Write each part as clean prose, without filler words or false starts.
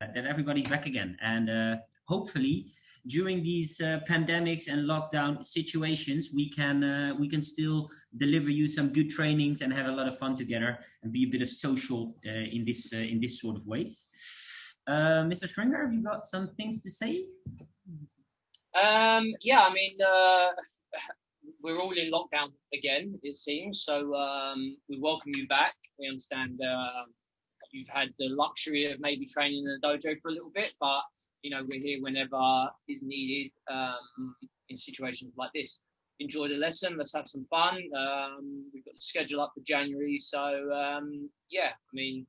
that everybody's back again, and hopefully during these pandemics and lockdown situations, we can still deliver you some good trainings and have a lot of fun together and be a bit of social in this sort of ways. Mr. Stringer, have you got some things to say? Yeah, I mean, we're all in lockdown again, it seems. So we welcome you back. We understand you've had the luxury of maybe training in the dojo for a little bit, but we're here whenever is needed in situations like this. Enjoy the lesson. Let's have some fun. We've got the schedule up for January, so yeah, I mean,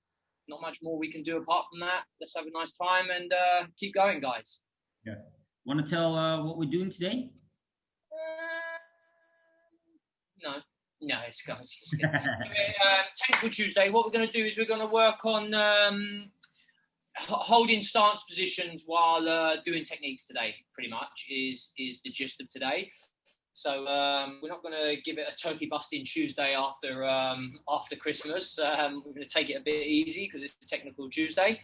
not much more we can do apart from that. Let's have a nice time and keep going, guys. Yeah. Want to tell what we're doing today? No, it's going. Technical Tuesday. What we're going to do is we're going to work on holding stance positions while doing techniques today. Pretty much is the gist of today. So we're not going to give it a turkey busting Tuesday after Christmas. We're going to take it a bit easy because it's Technical Tuesday.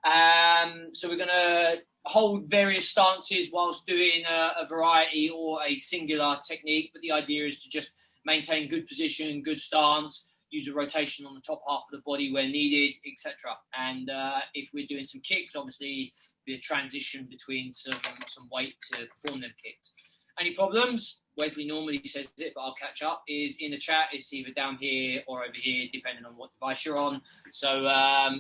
So we're going to hold various stances whilst doing a variety or a singular technique. But the idea is to just maintain good position, good stance, use a rotation on the top half of the body where needed, etc. And if we're doing some kicks, obviously be a transition between some weight to perform them kicks. Any problems? Wesley normally says it, but I'll catch up. Is in the chat. It's either down here or over here, depending on what device you're on. So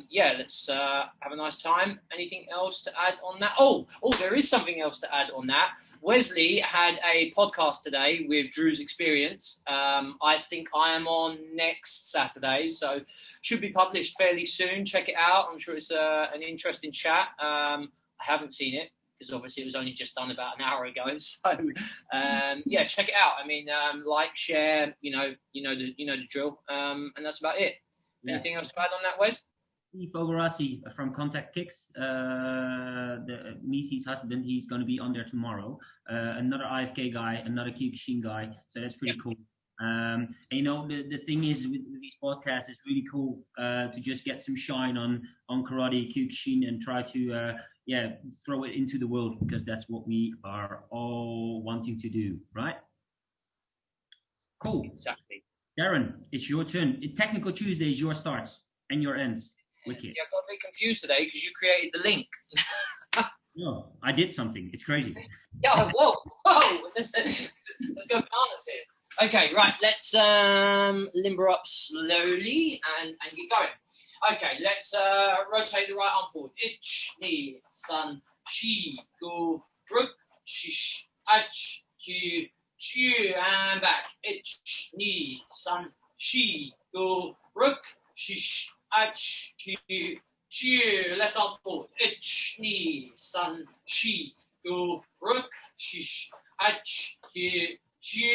yeah, let's have a nice time. Anything else to add on that? Oh, there is something else to add on that. Wesley had a podcast today with Drew's Experience. I think I am on next Saturday, so should be published fairly soon. Check it out. I'm sure it's an interesting chat. I haven't seen it, because obviously it was only just done about an hour ago. So yeah, check it out. I mean, like, share, you know the drill, and that's about it. Yeah. Anything else to add on that, Wes? Furadachi from Contact Kicks, Misi's husband, he's going to be on there tomorrow. Another IFK guy, another Kyokushin guy, so that's pretty cool. And the thing is with these podcasts, it's really cool to just get some shine on karate, Kyokushin, and try to throw it into the world, because that's what we are all wanting to do, right? Cool. Exactly. Darren, it's your turn. Technical Tuesday is your starts and your ends. Wicked. See, I got a bit confused today because you created the link. No, I did something. It's crazy. Yeah, whoa. Let's go bananas here. Okay, right. Let's limber up slowly and get going. Okay, let's rotate the right arm forward. Ich, ni, san, shi, go, ruk, shish, ach, kyu, chu, and back. Ich, ni, san, shi, go, ruk, shish, ach, kyu, chu. Left arm forward. Ich, ni, san, shi, go, ruk, shish, ach, kyu, chu,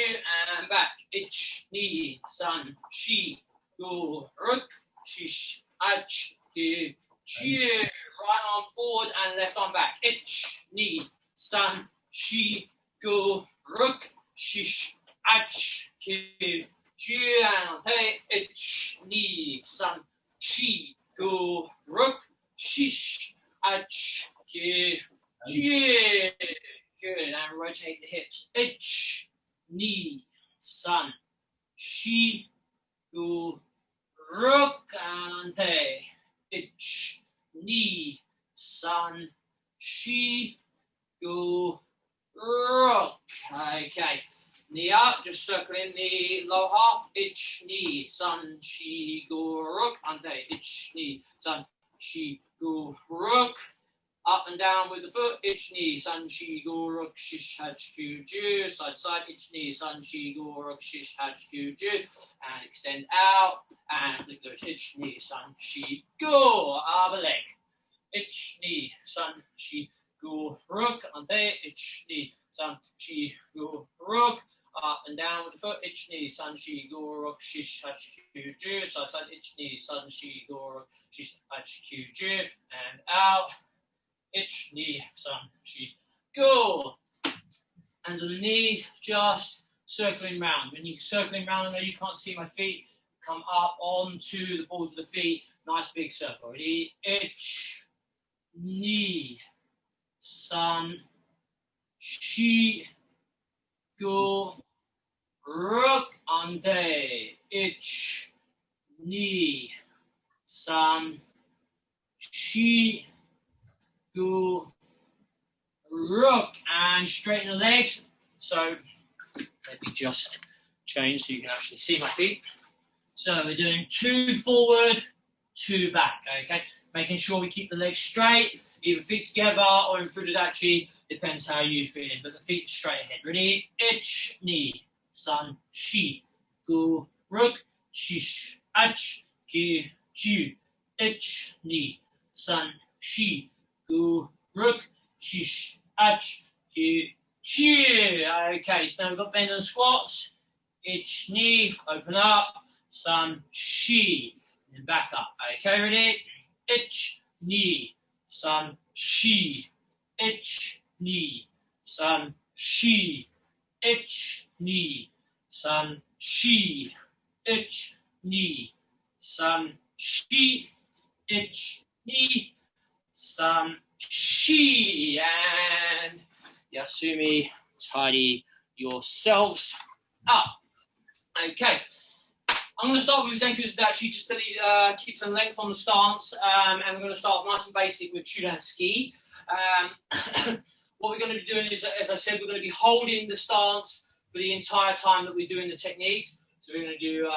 and back. Ich, ni, san, shi, go, ruk, shish, ach, kyu, chu. Right arm forward and left arm back. Ich, ni, san, shi, go, ruk, shish, ach, kyu, chu. And take. Ich, ni, san, shi, go, ruk, shish, ach, kyu, chu. Good. And rotate the hips. Ich, ni, san, shi, go, ruk, and take. Ich, ni, san, shi, go, ruk. Okay. Knee up, just circling the low half. Ich, ni, san, shi, go, ruk, and take. Ich, ni, san, shi, go, ruk. Up and down with the foot. Ich, ni, san, shi, go, ruk, shish, hach, kyu, ju. Side to side. Ich, ni, san, shi, go, ruk, shish, hach, kyu, ju. And extend out. And flick those. Ich, ni, san, shi, go. Other leg. Ich, ni, san, shi, go, ruk. And there. Ich, ni, san, shi, go, ruk. Up and down with the foot. Ich, ni, san, shi, go, ruk, shish, hach, kyu, ju. Side to side. Ich, ni, san, shi, go, ruk, shish, hach, kyu, ju. And out. Ich, ni, san, shi, go. Hands on the knees, just circling round. When you're circling round, I know you can't see my feet. Come up onto the balls of the feet. Nice big circle. Ready? Ich, ni, san, shi, gu, ruk, ante, ich, ni, san, shi, gu, ruk, and straighten the legs. So let me just change so you can actually see my feet. So we're doing 2 forward, 2 back, okay? Making sure we keep the legs straight, either feet together or in Furadachi, depends how you're feeling, but the feet straight ahead. Ready? Ich, ni, san, shi, gu, ruk, shish, ach, ki, ju, ich, ni, san, shi, gu, ruk, shish, ach, ki, ju. Okay, so now we've got bend and squats. Ich, ni, open up, san, shi, and back up. Okay, ready? Ich, ni, san, shi, ich, ni, san, shi, ich, ni, san, shi, ich, ni, san, shi, ich, ni, san, shi, and Yasumi, tidy yourselves up. Okay, I'm going to start with Kakadachi just to keep some length on the stance, and we're going to start off nice and basic with Chudan ski. What we're going to be doing is, as I said, we're going to be holding the stance for the entire time that we're doing the techniques. So we're going to do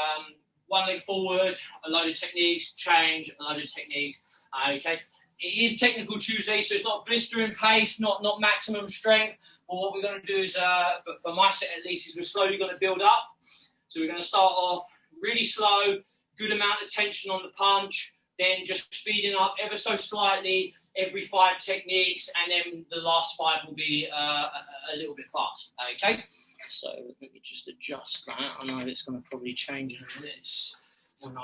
one leg forward, a load of techniques, change, a load of techniques. Okay, it is Technical Tuesday, so it's not blistering pace, not maximum strength. But what we're going to do is, for my set at least, is we're slowly going to build up. So we're going to start off really slow, good amount of tension on the punch, then just speeding up ever so slightly every 5 techniques, and then the last 5 will be a little bit fast. Okay, so let me just adjust that. I know it's going to probably change in a minute when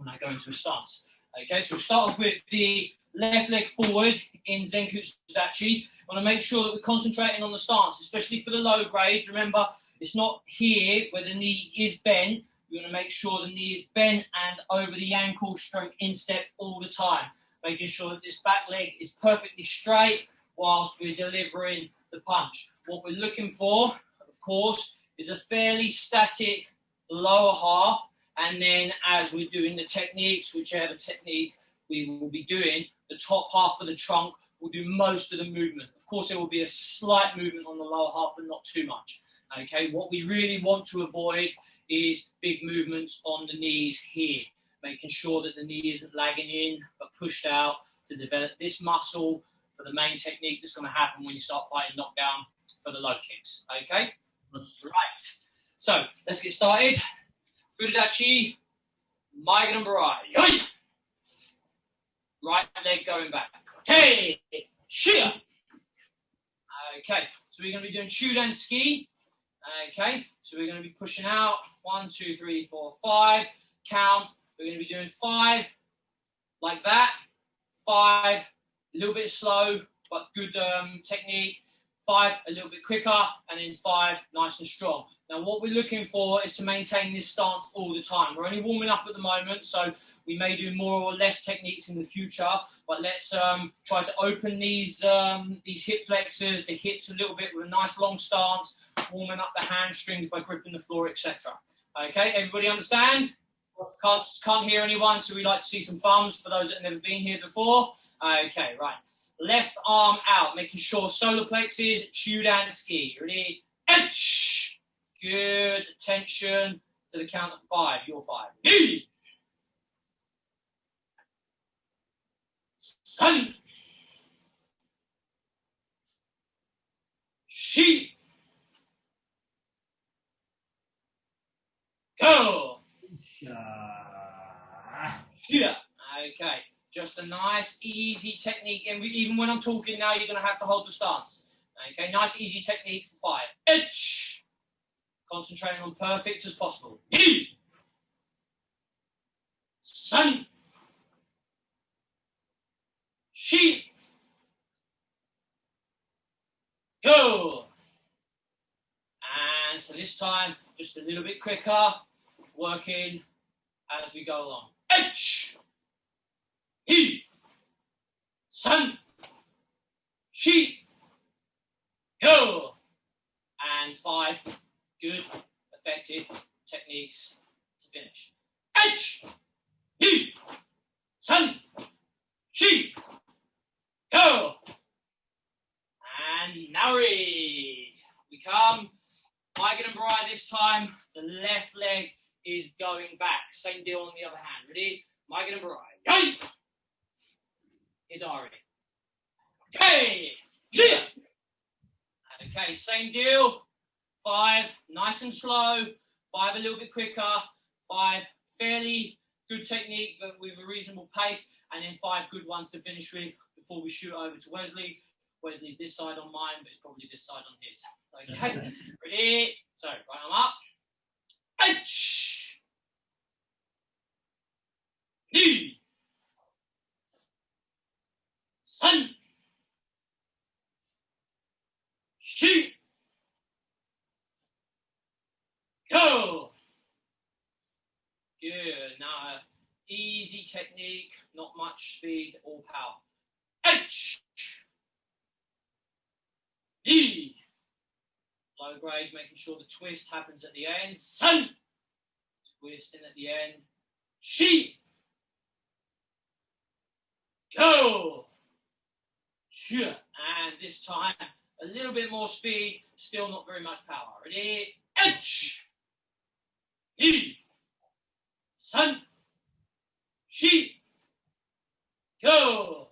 I go into a stance. Okay, so we'll start off with the left leg forward in Dachi. I want to make sure that we're concentrating on the stance, especially for the low grades. Remember, it's not here where the knee is bent. We're going to make sure the knee is bent and over the ankle, stroke instep all the time. Making sure that this back leg is perfectly straight whilst we're delivering the punch. What we're looking for, of course, is a fairly static lower half. And then as we're doing the techniques, whichever technique we will be doing, the top half of the trunk will do most of the movement. Of course, there will be a slight movement on the lower half, but not too much. Okay, what we really want to avoid is big movements on the knees here, making sure that the knee isn't lagging in but pushed out to develop this muscle for the main technique that's going to happen when you start fighting knockdown for the low kicks. Okay, right. So let's get started. Furadachi, Maigan Barai. Right leg going back. Okay, Shia. Okay, so we're going to be doing Chudan ski. Okay, so we're going to be pushing out 1, 2, 3, 4, 5. Count. We're going to be doing 5 like that. 5, a little bit slow, but good technique. 5, a little bit quicker, and then 5, nice and strong. Now, what we're looking for is to maintain this stance all the time. We're only warming up at the moment, so we may do more or less techniques in the future, but let's try to open these hip flexors, the hips a little bit with a nice long stance, warming up the hamstrings by gripping the floor, etc. Okay, everybody understand? Can't hear anyone, so we like to see some thumbs for those that have never been here before. Okay, right. Left arm out, making sure solar plexus, Chudan ski. Ready? H. Good. Attention to the count of 5. Your 5. E. Sun. She. Go. Yeah. Okay. Just a nice, easy technique. And even when I'm talking now, you're going to have to hold the stance. Okay. Nice, easy technique for 5. H. Concentrating on perfect as possible. E. Sun. She. Go. And so this time, just a little bit quicker, working as we go along. H. E. Sun, Shi, Go. And 5 good, effective techniques to finish. H, E, Sun, Shi, Go. And Nari. We come. Michael and Brian this time. The left leg is going back. Same deal on the other hand. Ready? Michael and Brian. Yay! Hidari. Okay. Gia. Okay, same deal. 5, nice and slow. 5, a little bit quicker. 5, fairly good technique, but with a reasonable pace. And then 5 good ones to finish with before we shoot over to Wesley. Wesley's this side on mine, but it's probably this side on his. Okay, ready? So, right arm up. H. Knee. Sun. Shi. Go. Good. Now, easy technique, not much speed, all power. H. E. Low grade, making sure the twist happens at the end. Sun. Twist in at the end. Shi. Go. Sure. And this time, a little bit more speed, still not very much power. Ready? H. E. Sun. Shi. Go.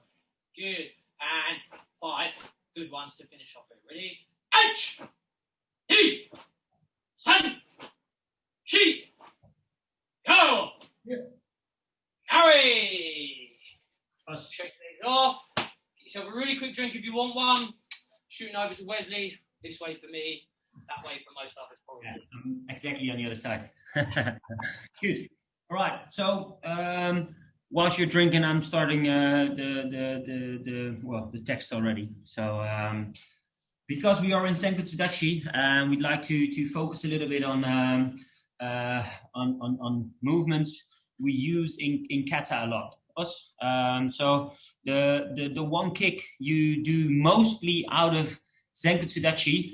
Good. And 5 good ones to finish off it. Ready? H. E. Sun. Shi. Go. Yeah. Carry. Shake these off. Get yourself a really quick drink if you want one. Shooting over to Wesley. This way for me. That way for most others probably. Yeah, exactly on the other side. Good. All right. So whilst you're drinking, I'm starting the text already. So because we are in Sanchin Dachi, we'd like to focus a little bit on movements we use in kata a lot. So the one kick you do mostly out of Sanchin Dachi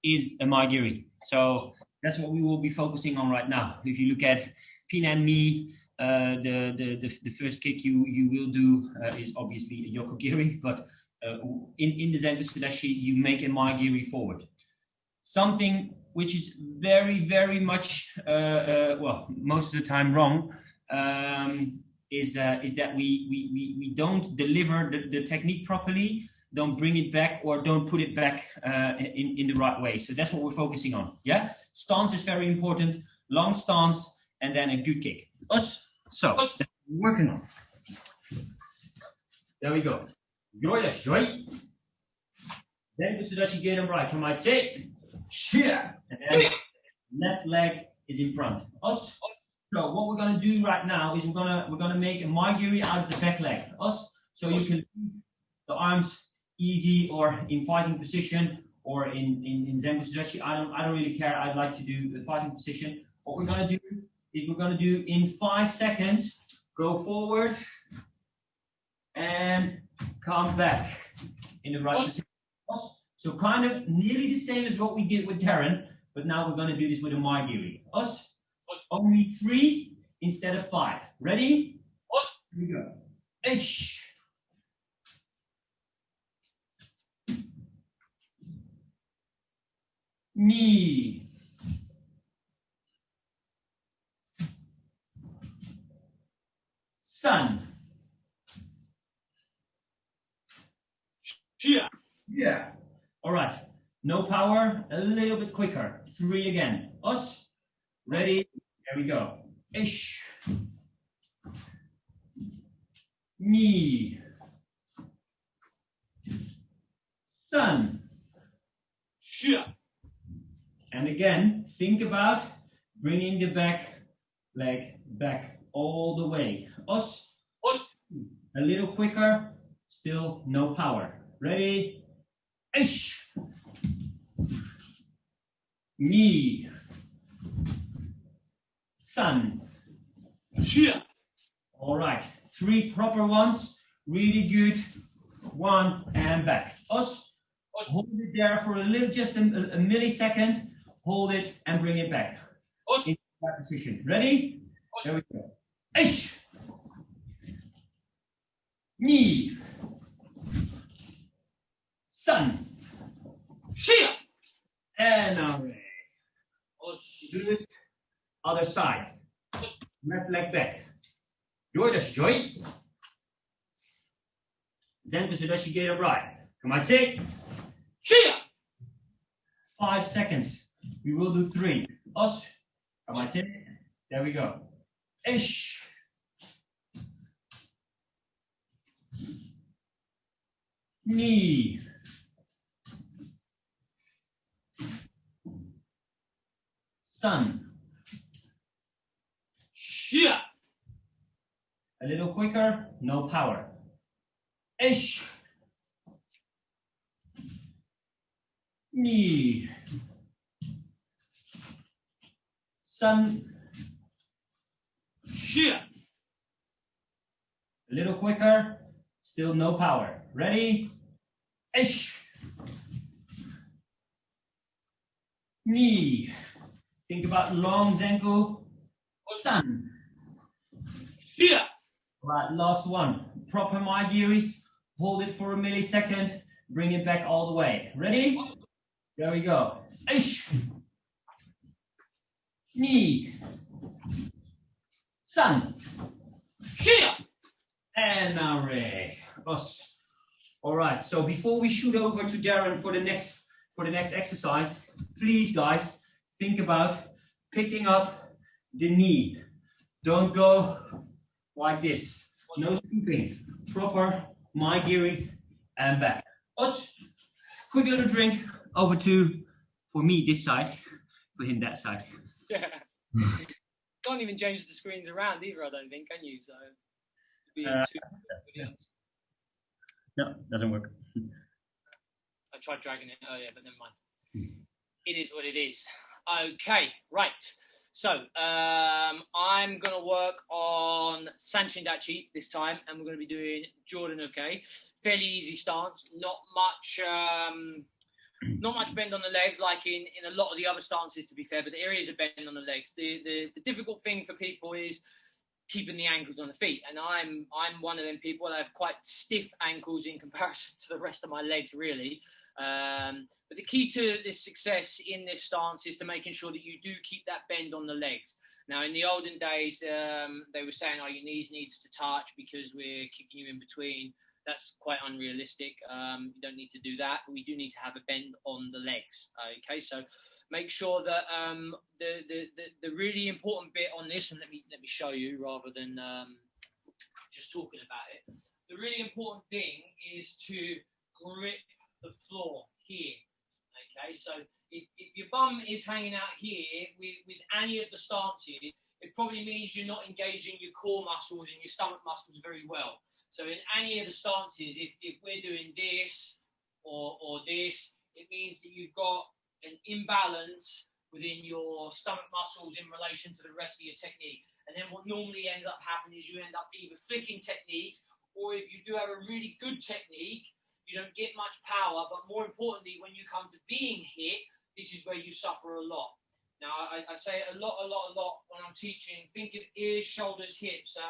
is a Maigiri. So that's what we will be focusing on right now. If you look at pin and knee, the first kick you will do is obviously a Yokogiri, but in the Sanchin Dachi you make a Maigiri forward. Something which is very, very much most of the time wrong. Is that we don't deliver the technique properly, don't bring it back, or don't put it back in the right way. So that's what we're focusing on. Yeah, stance is very important. Long stance and then a good kick. So that's what we're working on. There we go. Joy. Then Kakadachi get him right. Come on, take. And then left leg is in front. So what we're gonna do right now is we're gonna make a Maigiri out of the back leg. So you can keep the arms easy or in fighting position or in Sanchin Dachi. I don't really care. I'd like to do the fighting position. What we're gonna do is we're gonna do in 5 seconds, go forward and come back in the right position. So kind of nearly the same as what we did with Darren, but now we're gonna do this with a Maigiri. Only 3 instead of 5. Ready? Here we go. Ish. Knee. Sun. Yeah. All right. No power. A little bit quicker. 3 again. Ready? There we go. Ish. Knee. Sun. And again, think about bringing the back leg back all the way. A little quicker, still no power. Ready? Ish. Knee. Sun. All right, 3 proper ones Really good. 1 and back. Os. Hold it there for a little, just a millisecond. Hold it and bring it back. Os. Into that position. Ready? Os. There we go. Ish. Knee. Sun. Shia. And now Os. good. Other side. Left leg back. Door das joy. Zenko zodat je get it right. Come on, take. Shia. 5 seconds. We will do 3. Os. Come on, take. There we go. Ish. Knee. Sun. Shia. A little quicker, no power. Ish. Knee. Sun. Shia. A little quicker, still no power. Ready? Ish. Knee. Think about long Zenko. Sun. Shia. Right, last one. Proper Yokogiri. Hold it for a millisecond. Bring it back all the way. Ready? There we go. Ish. Knee. Sun. Shia. And now Ray. Us. All right. So before we shoot over to Darren for the next exercise, please, guys, think about picking up the knee. Don't go like this. No scooping. Proper Yokogiri and back. Us. Quick little drink over to, for me, this side. For him, that side. Yeah. Can't even change the screens around either, I don't think, can you? So no, doesn't work. I tried dragging it earlier, but never mind. It is what it is. Okay, right. So I'm going to work on Sanchin Dachi this time, and we're going to be doing Jordan okay. Fairly easy stance, not much bend on the legs like in a lot of the other stances, to be fair, but there is a bend on the legs. The difficult thing for people is keeping the ankles on the feet, and I'm one of them people that have quite stiff ankles in comparison to the rest of my legs, really. But the key to this success in this stance is to making sure that you do keep that bend on the legs. Now, in the olden days, they were saying, your knees needs to touch because we're kicking you in between. That's quite unrealistic. You don't need to do that, but we do need to have a bend on the legs. Okay, so make sure that the really important bit on this, and let me show you rather than just talking about it. The really important thing is to grip the floor here. Okay, so if your bum is hanging out here with any of the stances, it probably means you're not engaging your core muscles and your stomach muscles very well. So in any of the stances, if we're doing this or this, it means that you've got an imbalance within your stomach muscles in relation to the rest of your technique. And then what normally ends up happening is you end up either flicking techniques, or if you do have a really good technique, you don't get much power. But more importantly, when you come to being hit, this is where you suffer a lot. Now, I say it a lot when I'm teaching. Think of ears, shoulders, hips.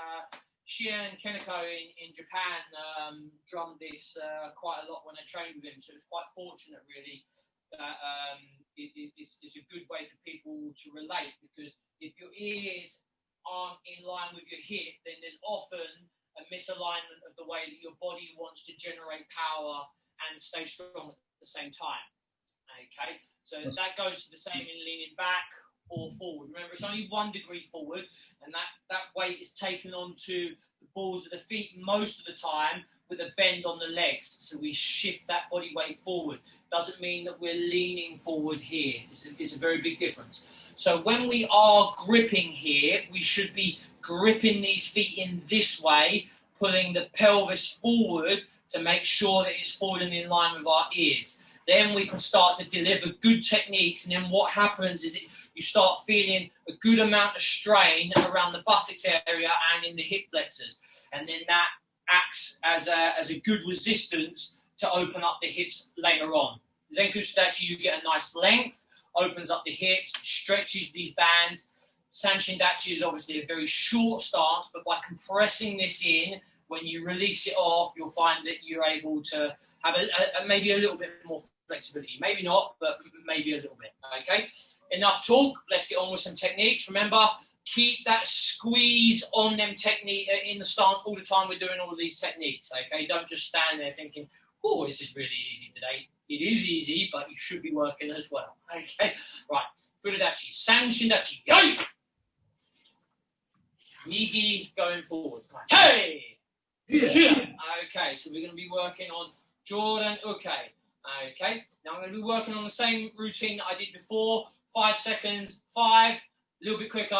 Shian Kenako in Japan drummed this quite a lot when I trained with him, so it's quite fortunate, really. It's a good way for people to relate, because if your ears aren't in line with your hip, then there's often a misalignment of the way that your body wants to generate power and stay strong at the same time. Okay, so that goes to the same in leaning back or forward. Remember, it's only 1 degree forward, and that weight is taken onto the balls of the feet most of the time with a bend on the legs. So we shift that body weight forward. Doesn't mean that we're leaning forward here. It's a very big difference. So when we are gripping here, we should be gripping these feet in this way, pulling the pelvis forward to make sure that it's falling in line with our ears. Then we can start to deliver good techniques, and then what happens is you start feeling a good amount of strain around the buttocks area and in the hip flexors. And then that acts as a good resistance to open up the hips later on. Zenku Dachi, you get a nice length, opens up the hips, stretches these bands. Sanchin Dachi is obviously a very short stance, but by compressing this in, when you release it off, you'll find that you're able to have maybe a little bit more flexibility. Maybe not, but maybe a little bit. Okay, enough talk. Let's get on with some techniques. Remember, keep that squeeze on them technique in the stance all the time. We're doing all of these techniques. Okay, don't just stand there thinking, "Oh, this is really easy today." It is easy, but you should be working as well. Okay, right. Furadachi, Sanchin Dachi, yoi! Nigi going forward. Hey! Yeah. Okay, so we're going to be working on Jordan. Okay. Okay. Now I'm going to be working on the same routine that I did before. 5 seconds. 5. A little bit quicker.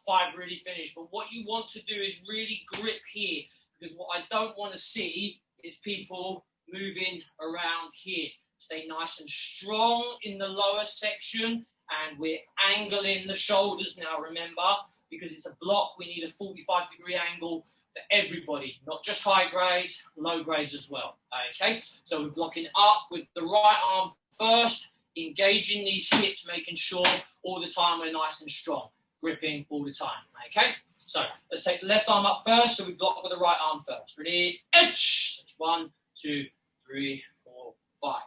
5 really finish. But what you want to do is really grip here, because what I don't want to see is people moving around here. Stay nice and strong in the lower section, and we're angling the shoulders now, remember, because it's a block. We need a 45-degree angle for everybody, not just high grades, low grades as well. Okay, so we're blocking up with the right arm first, engaging these hips, making sure all the time we're nice and strong, gripping all the time. Okay, so let's take the left arm up first, so we block with the right arm first. Ready? Edge. That's 1, 2, 3, 4, 5.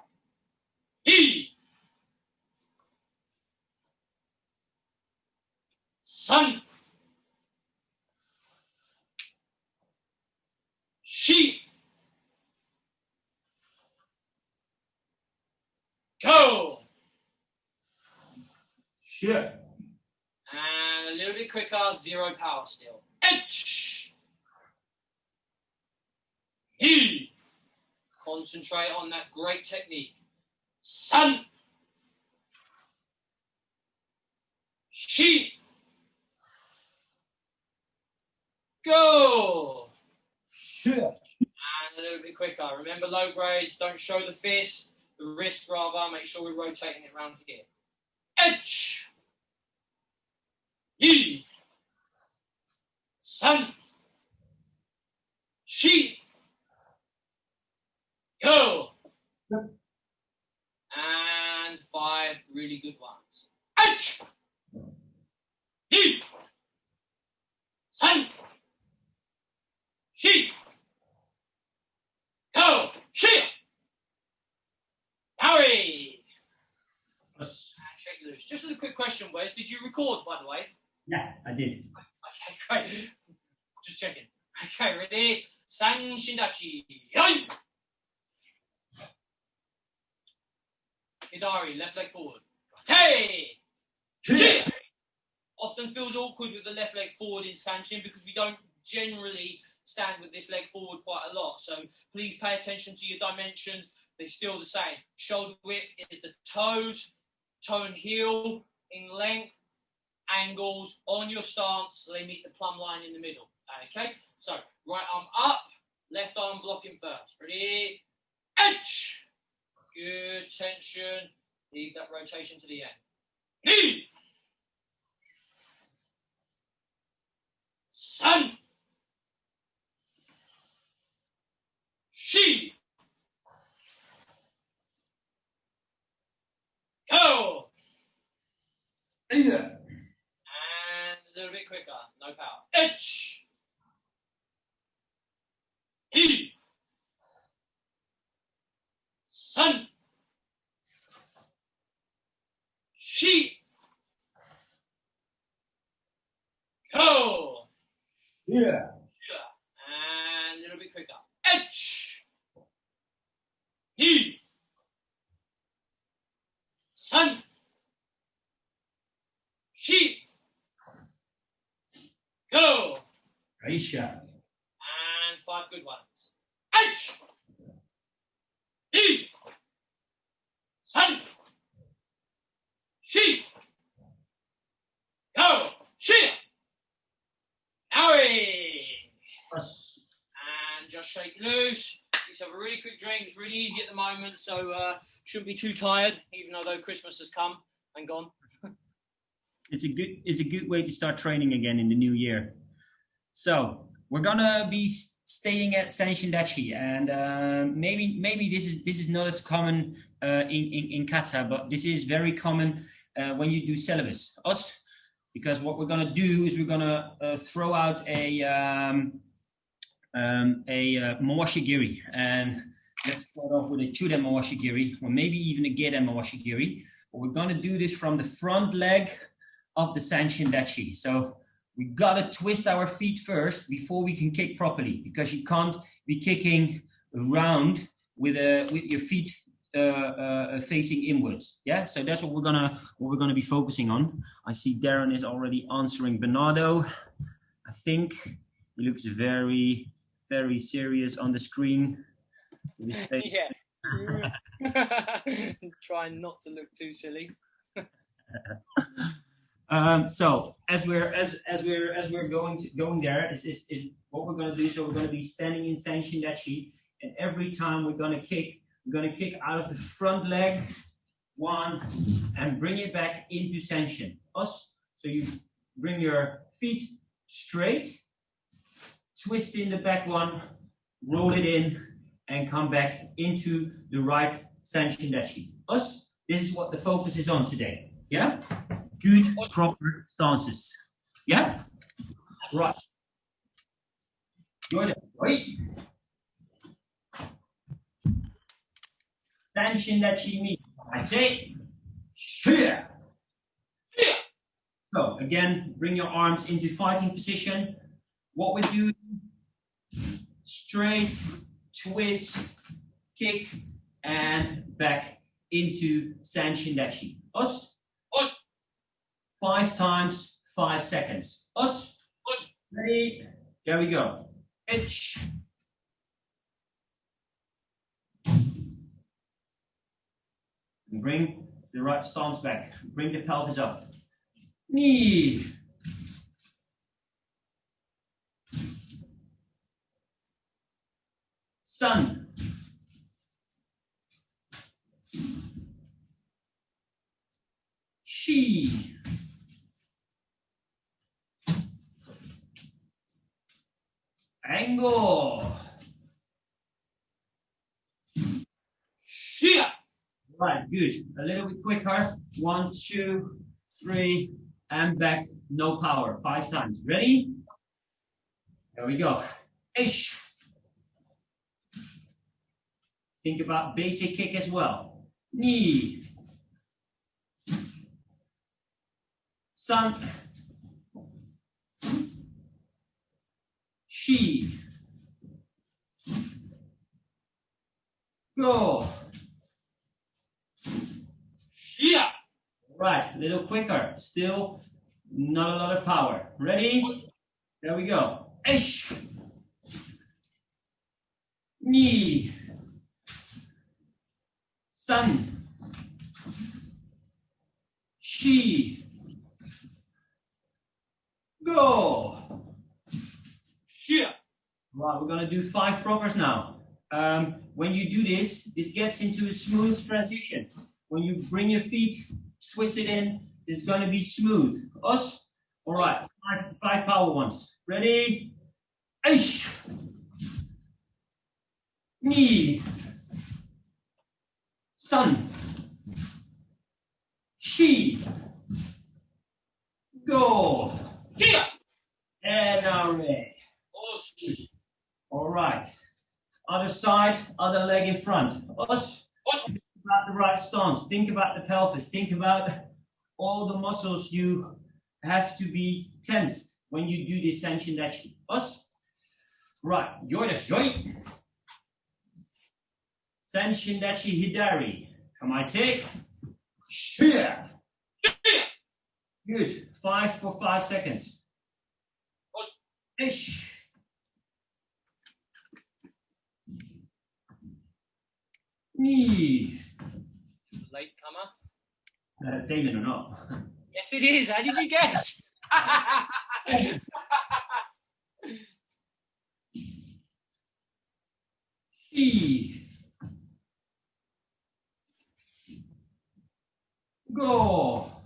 He. Sun. She. Go. Sure. And a little bit quicker, 0 power still. H. He. Concentrate on that great technique. Sun. She. Go. Sure. And a little bit quicker. Remember, low grades, don't show the fist, the wrist rather. Make sure we're rotating it around here. H. E. Sun. She. Go. And 5 really good ones. H. E. Sun. She. Go. She. Harry. And shake loose. Just a quick question, Wes. Did you record, by the way? Yeah, I did. Okay, great. Just checking. Okay, ready? Sanchin Dachi. Yoi! Hidari, left leg forward. Hey! Yeah. Often feels awkward with the left leg forward in Sanchin because we don't generally stand with this leg forward quite a lot. So please pay attention to your dimensions. They're still the same. Shoulder width is the toes, toe and heel in length, angles on your stance so they meet the plumb line in the middle. Okay, so right arm up, left arm blocking first. Ready? Edge. Good tension. Leave that rotation to the end. Knee. Sun. She. Go. Yeah. And a little bit quicker. No power. Edge. E. Sun. She. Go. Yeah. And a little bit quicker. Edge. E. Sun. She. Go. Aisha. And 5 good ones. Edge. E. Sun. She. Go. She. Harry. Yes. And just shake loose. Let's have a really quick drink. It's really easy at the moment, so shouldn't be too tired, even though Christmas has come and gone. It's a good way to start training again in the new year. So we're gonna be staying at Sanchin Dachi, and maybe this is not as common in kata, but this is very common when you do syllabus. Us, because what we're gonna do is we're gonna throw out a Mawashigiri, and let's start off with a Chuda Mawashigiri, or maybe even a Geda Mawashigiri. But we're gonna do this from the front leg of the Sanchin Dachi. So we gotta twist our feet first before we can kick properly, because you can't be kicking around with your feet facing inwards. Yeah, so that's what we're gonna be focusing on. I see Darren is already answering Bernardo. I think he looks very serious on the screen. Yeah. Trying not to look too silly. So as we're going there is what we're gonna do. So we're gonna be standing in Sanchin Dachi, and every time we're gonna kick out of the front leg, one, and bring it back into Sanchin. Us. So you bring your feet straight, twist in the back one, roll it in, and come back into the right Sanchin Dachi. Us. This is what the focus is on today. Yeah. Good, proper stances. Yeah? Right. Good. Right. Sanchin Dachi me. I say, shia. So, again, bring your arms into fighting position. What we do, straight, twist, kick, and back into Sanchin Dachi. Us. Us. 5 times, 5 seconds. Us. Us. Ready? There we go. Itch. Bring the right stance back. Bring the pelvis up. Knee. Sun. Shi. Angle. Shia. Right, good. A little bit quicker. 1, 2, 3, and back. No power. 5 times. Ready? There we go. Ish. Think about basic kick as well. Knee. Sun. Shi. Go. Yeah. Right, a little quicker. Still not a lot of power. Ready? There we go. Ish. Knee. Sun. Shi. Go. Yeah. Right, we're gonna do 5 propers now. When you do this gets into a smooth transition. When you bring your feet, twist it in, it's gonna be smooth. Us? All right, 5 power ones. Ready? Ish. Knee. Sun. Shi. Go. Here. And now ready. All right. Other side, other leg in front. Us. Think about the right stance. Think about the pelvis. Think about all the muscles you have to be tensed when you do this Sanchin Dachi. Us. Right. Yoidas joy. Sanchin Dachi Hidari. Come I take. Shia. Good. 5 for 5 seconds. Ish. Knee. Late comer. Damon or not? Yes, it is. How did you guess? Shi. Go.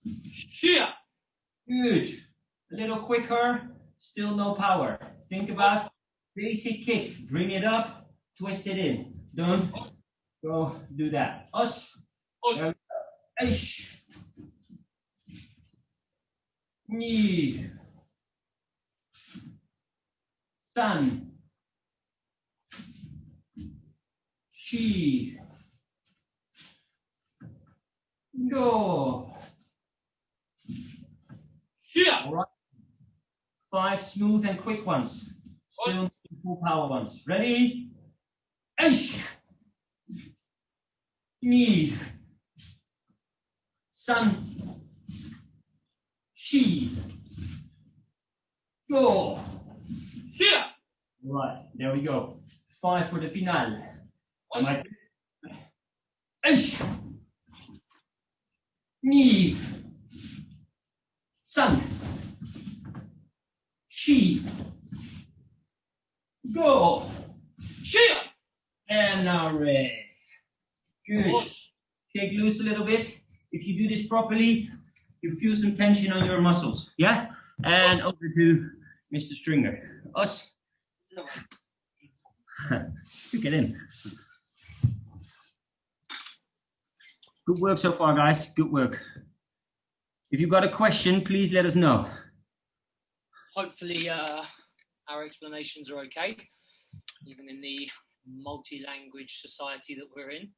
Here. Good. A little quicker. still no power. Think about basic kick. Bring it up, twist it in. Don't go do that. Us. Ish. Ni. San. Shi. Go. Yeah. All right. 5 smooth and quick ones. Still full power ones. Ready? Ish. Ni. San. Shi. Go. Yeah. Right, there we go. 5 for the finale. Ish. Ni. San. Shi. Go. Yeah. And now ready. Good. Shake loose a little bit. If you do this properly, you feel some tension on your muscles. Yeah? And over to Mr. Stringer. Us. Get in. Good work so far, guys. Good work. If you've got a question, please let us know. Hopefully our explanations are okay, even in the multi-language society that we're in.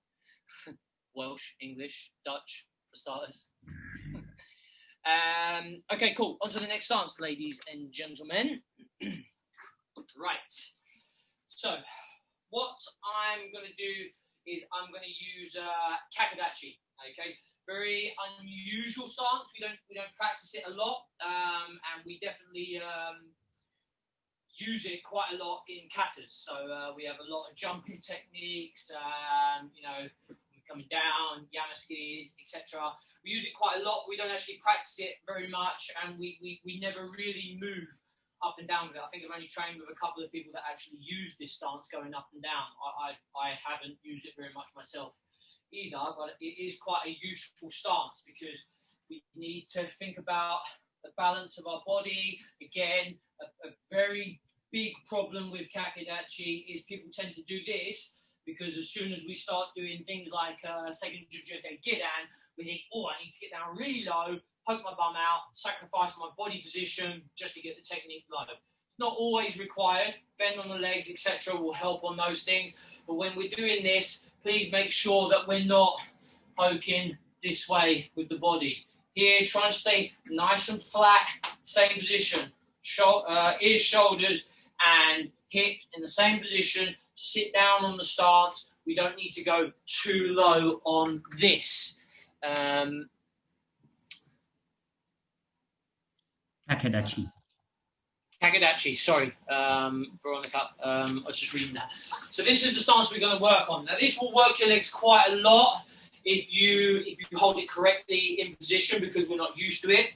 Welsh, English, Dutch, for starters. Okay, cool. On to the next stance, ladies and gentlemen. Right. So, what I'm going to do is I'm going to use Kakadachi. Okay, very unusual stance. We don't practice it a lot, and we definitely use it quite a lot in katas. So we have a lot of jumping techniques. You know, coming down, yamaskis, etc. We use it quite a lot. We don't actually practice it very much, and we never really move up and down with it. I think I've only trained with a couple of people that actually use this stance going up and down. I haven't used it very much myself either, but it is quite a useful stance because we need to think about the balance of our body. Again, a very big problem with Kakadachi is people tend to do this because as soon as we start doing things like second Jujutsu Gidan, we think, oh, I need to get down really low, poke my bum out, sacrifice my body position just to get the technique low. It's not always required. Bend on the legs, etc. will help on those things. But when we're doing this, please make sure that we're not poking this way with the body. Here, try and stay nice and flat, same position. Ears, shoulders, and hip in the same position. Sit down on the stance. We don't need to go too low on this. Kakadachi. Kakadachi, sorry, Veronica, I was just reading that. So this is the stance we're going to work on. Now this will work your legs quite a lot if you hold it correctly in position because we're not used to it.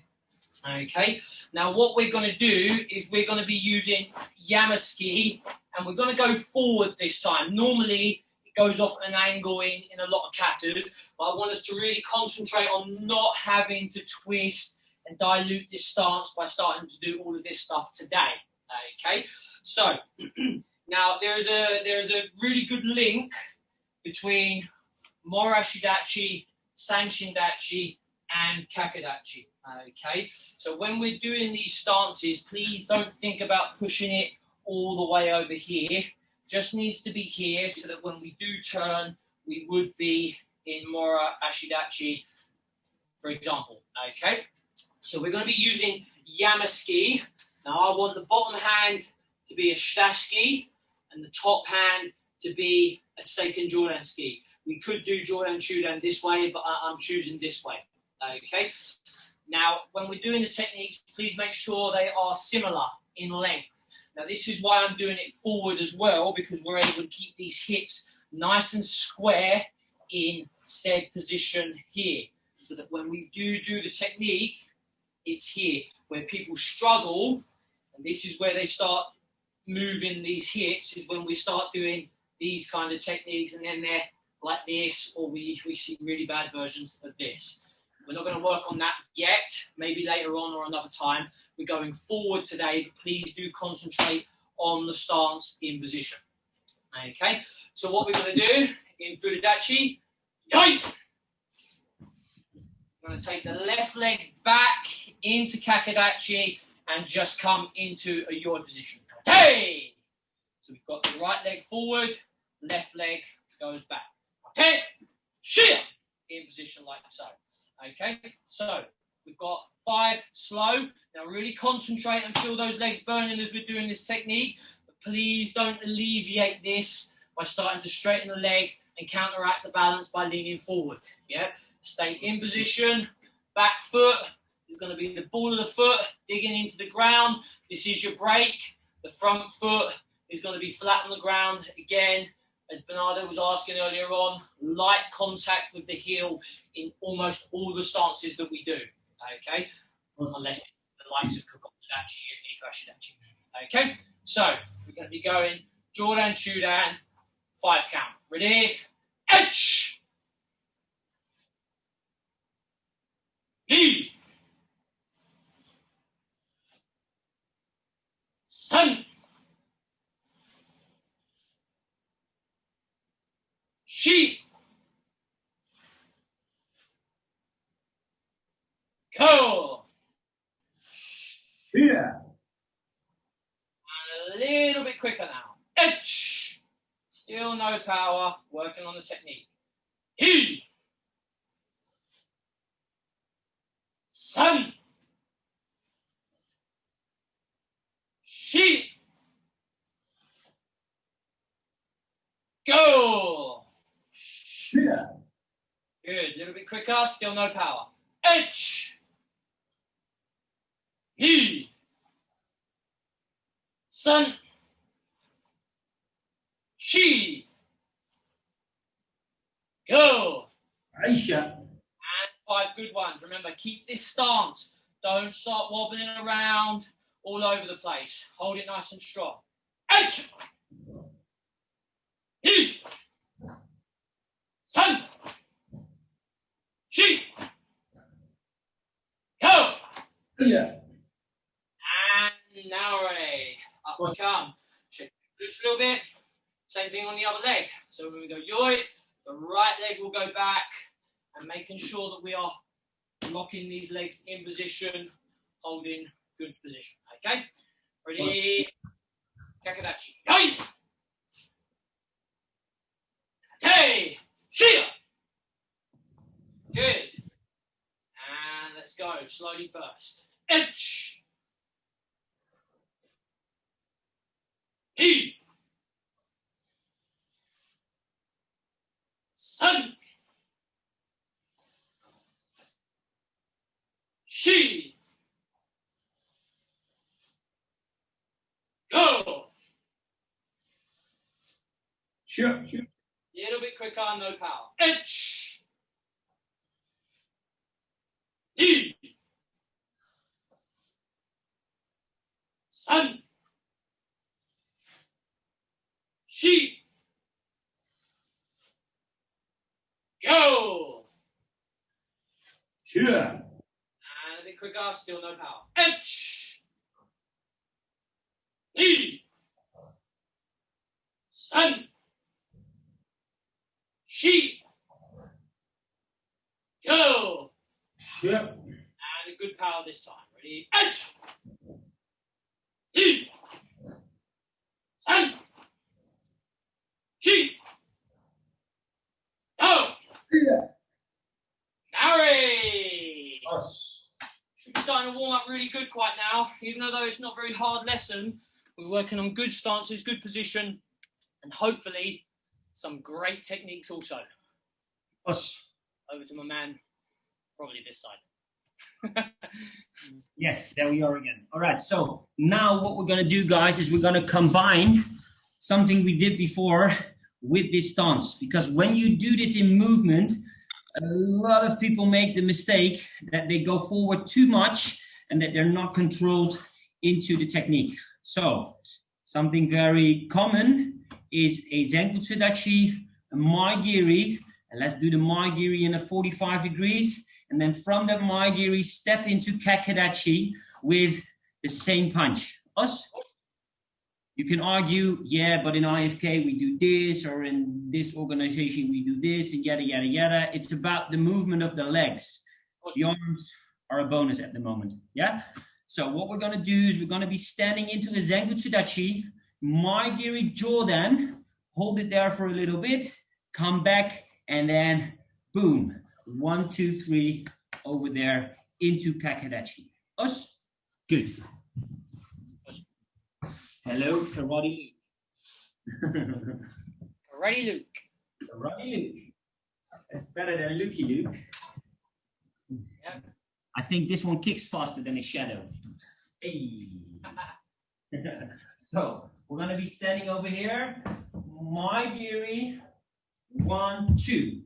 Okay, now what we're going to do is we're going to be using Yamaski and we're going to go forward this time. Normally it goes off at an angle in a lot of katas, but I want us to really concentrate on not having to twist and dilute this stance by starting to do all of this stuff today. Okay, so now there's a really good link between Morashidachi, Sanchin Dachi, and Kakadachi. Okay, so when we're doing these stances, please don't think about pushing it all the way over here. Just needs to be here so that when we do turn, we would be in Mora Ashidachi, for example. Okay, so we're going to be using Yamaski. Now I want the bottom hand to be a Shitashiki and the top hand to be a Seiken Jodanski. We could do Jodan Chudan this way, but I'm choosing this way. Okay. Now, when we're doing the techniques, please make sure they are similar in length. Now, this is why I'm doing it forward as well, because we're able to keep these hips nice and square in said position here, so that when we do the technique, it's here. Where people struggle, and this is where they start moving these hips, is when we start doing these kind of techniques, and then they're like this, or we see really bad versions of this. We're not going to work on that yet, maybe later on or another time. We're going forward today. Please do concentrate on the stance in position. Okay, so what we're going to do in Furadachi, yoi! We're going to take the left leg back into Kakadachi and just come into a yoi position. Hey! So we've got the right leg forward, left leg goes back. Okay, sheer in position like so. Okay, so we've got 5 slow. Now really concentrate and feel those legs burning as we're doing this technique. But please don't alleviate this by starting to straighten the legs and counteract the balance by leaning forward. Yeah, stay in position. Back foot is going to be the ball of the foot digging into the ground. This is your break. The front foot is going to be flat on the ground again. As Bernardo was asking earlier on, light contact with the heel in almost all the stances that we do, okay? Unless it's the likes of Kakadachi and Ikashidachi. Okay, so we're going to be going Jordan, Chudan, 5 count. Ready? H! E! Sun! She. Go. Yeah. And a little bit quicker now. H. Still no power. Working on the technique. He. Sun. She. Go. Yeah. Good. A little bit quicker. Still no power. H. He. Sun. She. Go. Aisha. And 5 good ones. Remember, keep this stance. Don't start wobbling around all over the place. Hold it nice and strong. H. He. Sun. She. Go. Yeah. And now ready. Up we come. Shake loose a little bit. Same thing on the other leg. So when we go yoi, the right leg will go back and making sure that we are locking these legs in position, holding good position. Okay? Ready? Kakadachi. Yoi! Hey! Shia! Good. And let's go. Slowly first. H. E. Sun. She. Go. Sure. Little bit quicker, no power. H. E. Sun. She. Go. Sure. And a bit quicker, still no power. H. E. Sun. She. Go. Sure. And a good power this time. Ready? H. E. Sun. She. Go. Yeah. Harry. Us. Should be starting to warm up really good quite now. Even though it's not a very hard lesson, we're working on good stances, good position, and hopefully some great techniques also. Us. Over to my man, probably this side. Yes, there we are again. All right, so now what we're going to do, guys, is we're going to combine something we did before with this stance. Because when you do this in movement, a lot of people make the mistake that they go forward too much and that they're not controlled into the technique. So something very common is a Zenkutsudachi, a Maigiri, and let's do the Maigiri in a 45 degrees. And then from the Maigiri, step into Kakadachi with the same punch. Us. You can argue, yeah, but in IFK we do this, or in this organization we do this, and yada, yada, yada. It's about the movement of the legs. The arms are a bonus at the moment, yeah? So what we're gonna do is we're gonna be standing into a Zengutsudachi, Maigiri Jordan, hold it there for a little bit, come back, and then boom. 1, 2, 3, over there into Kakadachi. Us? Good. Hello, Karate Luke. Karate Luke. Karate Luke. That's better than Lukey Luke. Yeah. I think this one kicks faster than his shadow. Hey. So we're gonna be standing over here. Maigiri, 1, 2.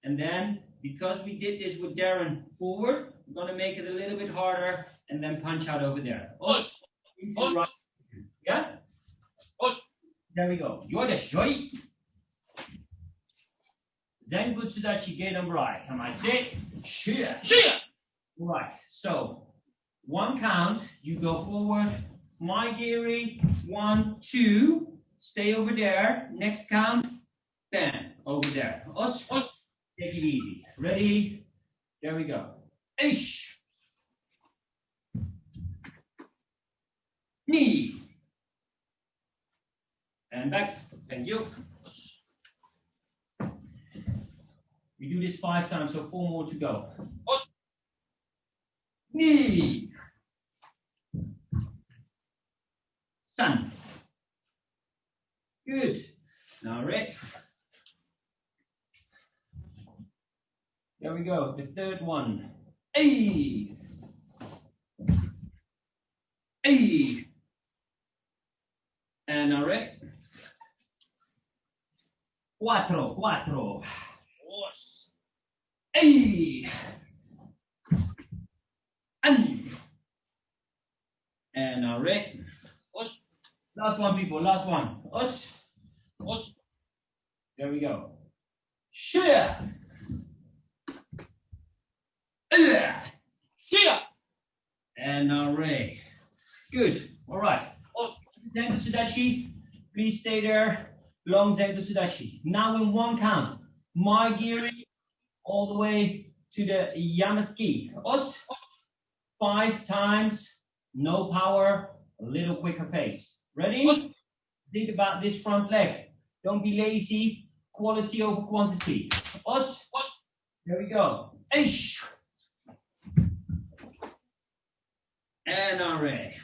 And then because we did this with Darren forward, we're gonna make it a little bit harder and then punch out over there. Us. Right. Yeah? There we go. Yodeshi. Zengutsudachi Geidamrai. Come on, sit. Shia. Right. So 1 count, you go forward. Maigiri, 1, 2. Stay over there. Next count, bam, over there. Us. Take it easy. Ready? There we go. Ish. Knee. And back. Thank you. We do this 5 times, so 4 more to go. Knee. Sun. Good. Now, right. There we go. The third one. Hey. Hey. And all right. Cuatro. Hey. And all right. Last one, people. Last one. Us. There we go. Shia. And all right. Good. All right. Zengutsudachi. Please stay there. Long Zengutsudachi. Now in 1 count. Maigiri all the way to the Yamasuki. Us. 5 times. No power. A little quicker pace. Ready? Think about this front leg. Don't be lazy. Quality over quantity. Us. There we go. Ish. And array.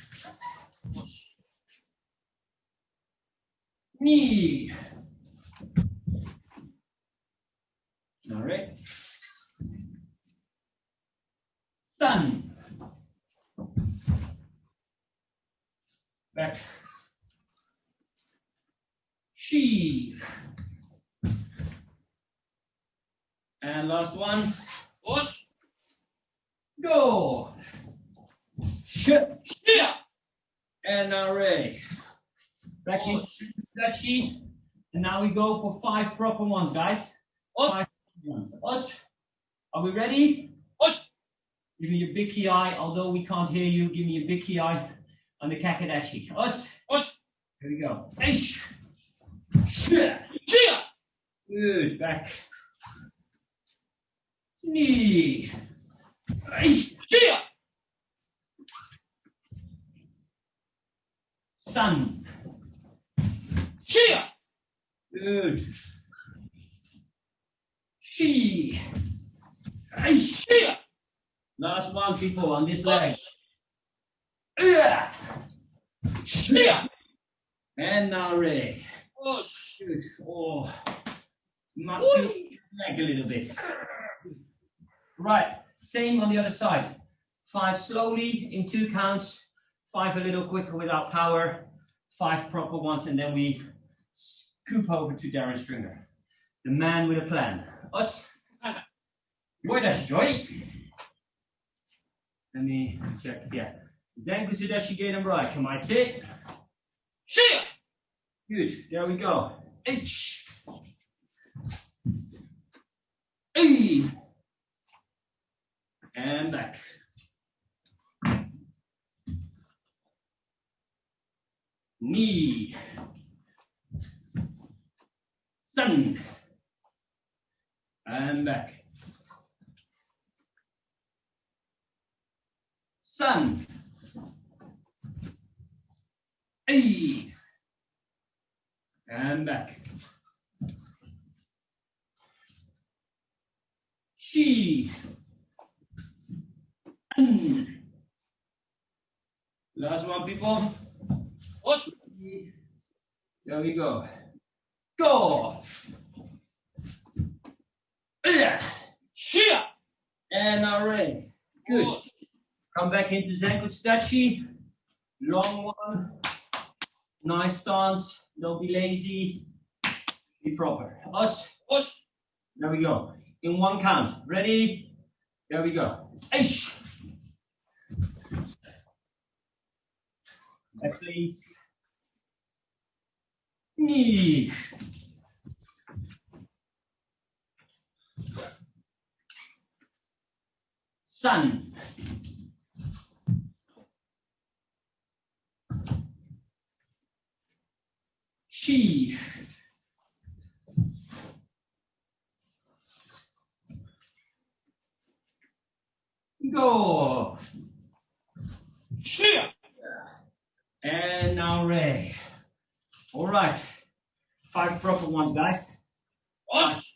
Knee. All right. Sun. Back. She. And last one. Go. Shit. Yeah. And array. Back into Dachi. And now we go for 5 proper ones, guys. 5 ones. Us. Are we ready? Give me your big key eye. Although we can't hear you, give me your big key eye on the Kakadachi. Us. Here we go. Ish. Shia. Good. Back. Knee. Ish. Sun. Good. She. Last one, people, on this leg. And now Ray. Good. Oh, not feel leg a little bit. Right, same on the other side. 5 slowly in 2 counts. 5 a little quicker without power. 5 proper ones, and then we scoop over to Darren Stringer, the man with a plan. Us. Yodeshi. Let me check. Yeah. Zengutsudachi Geidamrai. Come on, sit. Shia. Good. There we go. H. E. and back. Knee. Sun. And back. Sun. A. And back. She. An. Last one, people. Awesome. There we go. Go. Here. And now ready. Good. Come back into Sanchin Dachi. Long one. Nice stance. Don't be lazy. Be proper. Us. Us. There we go. In one count. Ready? There we go. Aish. Back, please. Knee. Sun. She. Go. Here. And now ready. All right. 5 proper ones, guys. Us.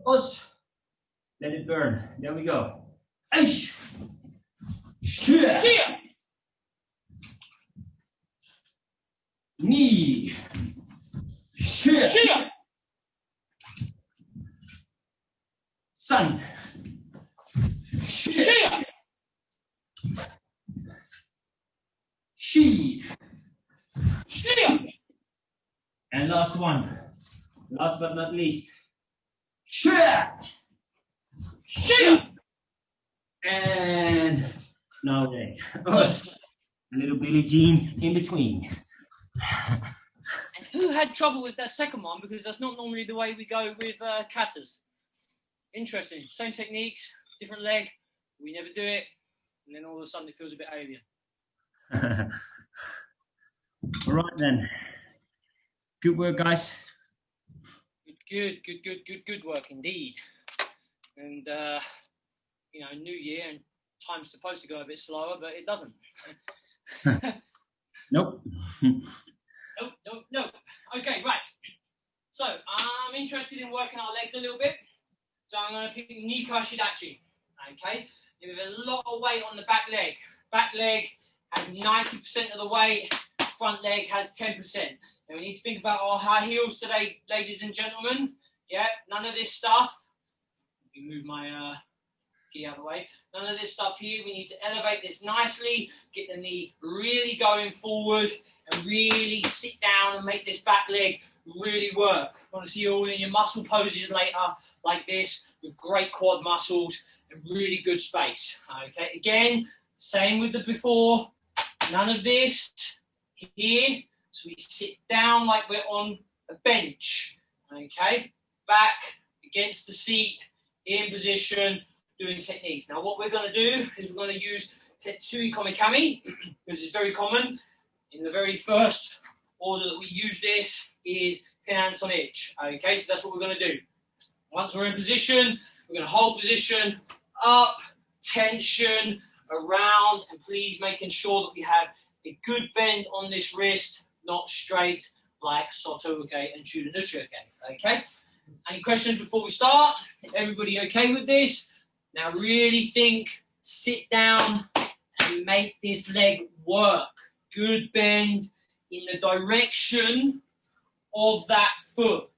Us. Let it burn. There we go. Aish. Here. Here. Knee. Here. Here. Sun. Here. She. Here. And last one. Last but not least. Here. Here. And now they. Us. A little Billie Jean in between. And who had trouble with that second one? Because that's not normally the way we go with katas. Interesting. Same techniques, different leg. We never do it. And then all of a sudden it feels a bit alien. All right then. Good work, guys. Good work indeed. And, you know, new year and time's supposed to go a bit slower, but it doesn't. Nope. No. Okay, right. So, I'm interested in working our legs a little bit. So I'm going to pick Kibedachi. Okay? With a lot of weight on the back leg. Back leg has 90% of the weight. Front leg has 10%. Now we need to think about our high heels today, ladies and gentlemen. Yeah, none of this stuff. Let me move my key out of the way. None of this stuff here. We need to elevate this nicely, get the knee really going forward, and really sit down and make this back leg really work. I want to see you all in your muscle poses later, like this, with great quad muscles and really good space. Okay, again, same with the before. None of this here. So we sit down like we're on a bench. Okay, back against the seat, in position, doing techniques. Now what we're going to do is we're going to use Tetsui Komikami, because it's very common. In the very first order that we use this is hands on itch. Okay, so that's what we're going to do. Once we're in position, we're going to hold position, up, tension, around, and please making sure that we have a good bend on this wrist, not straight like Soto Uke and Chudanuchi Uke. Okay? Any questions before we start? Everybody okay with this? Now really think, sit down, and make this leg work. Good bend in the direction of that foot.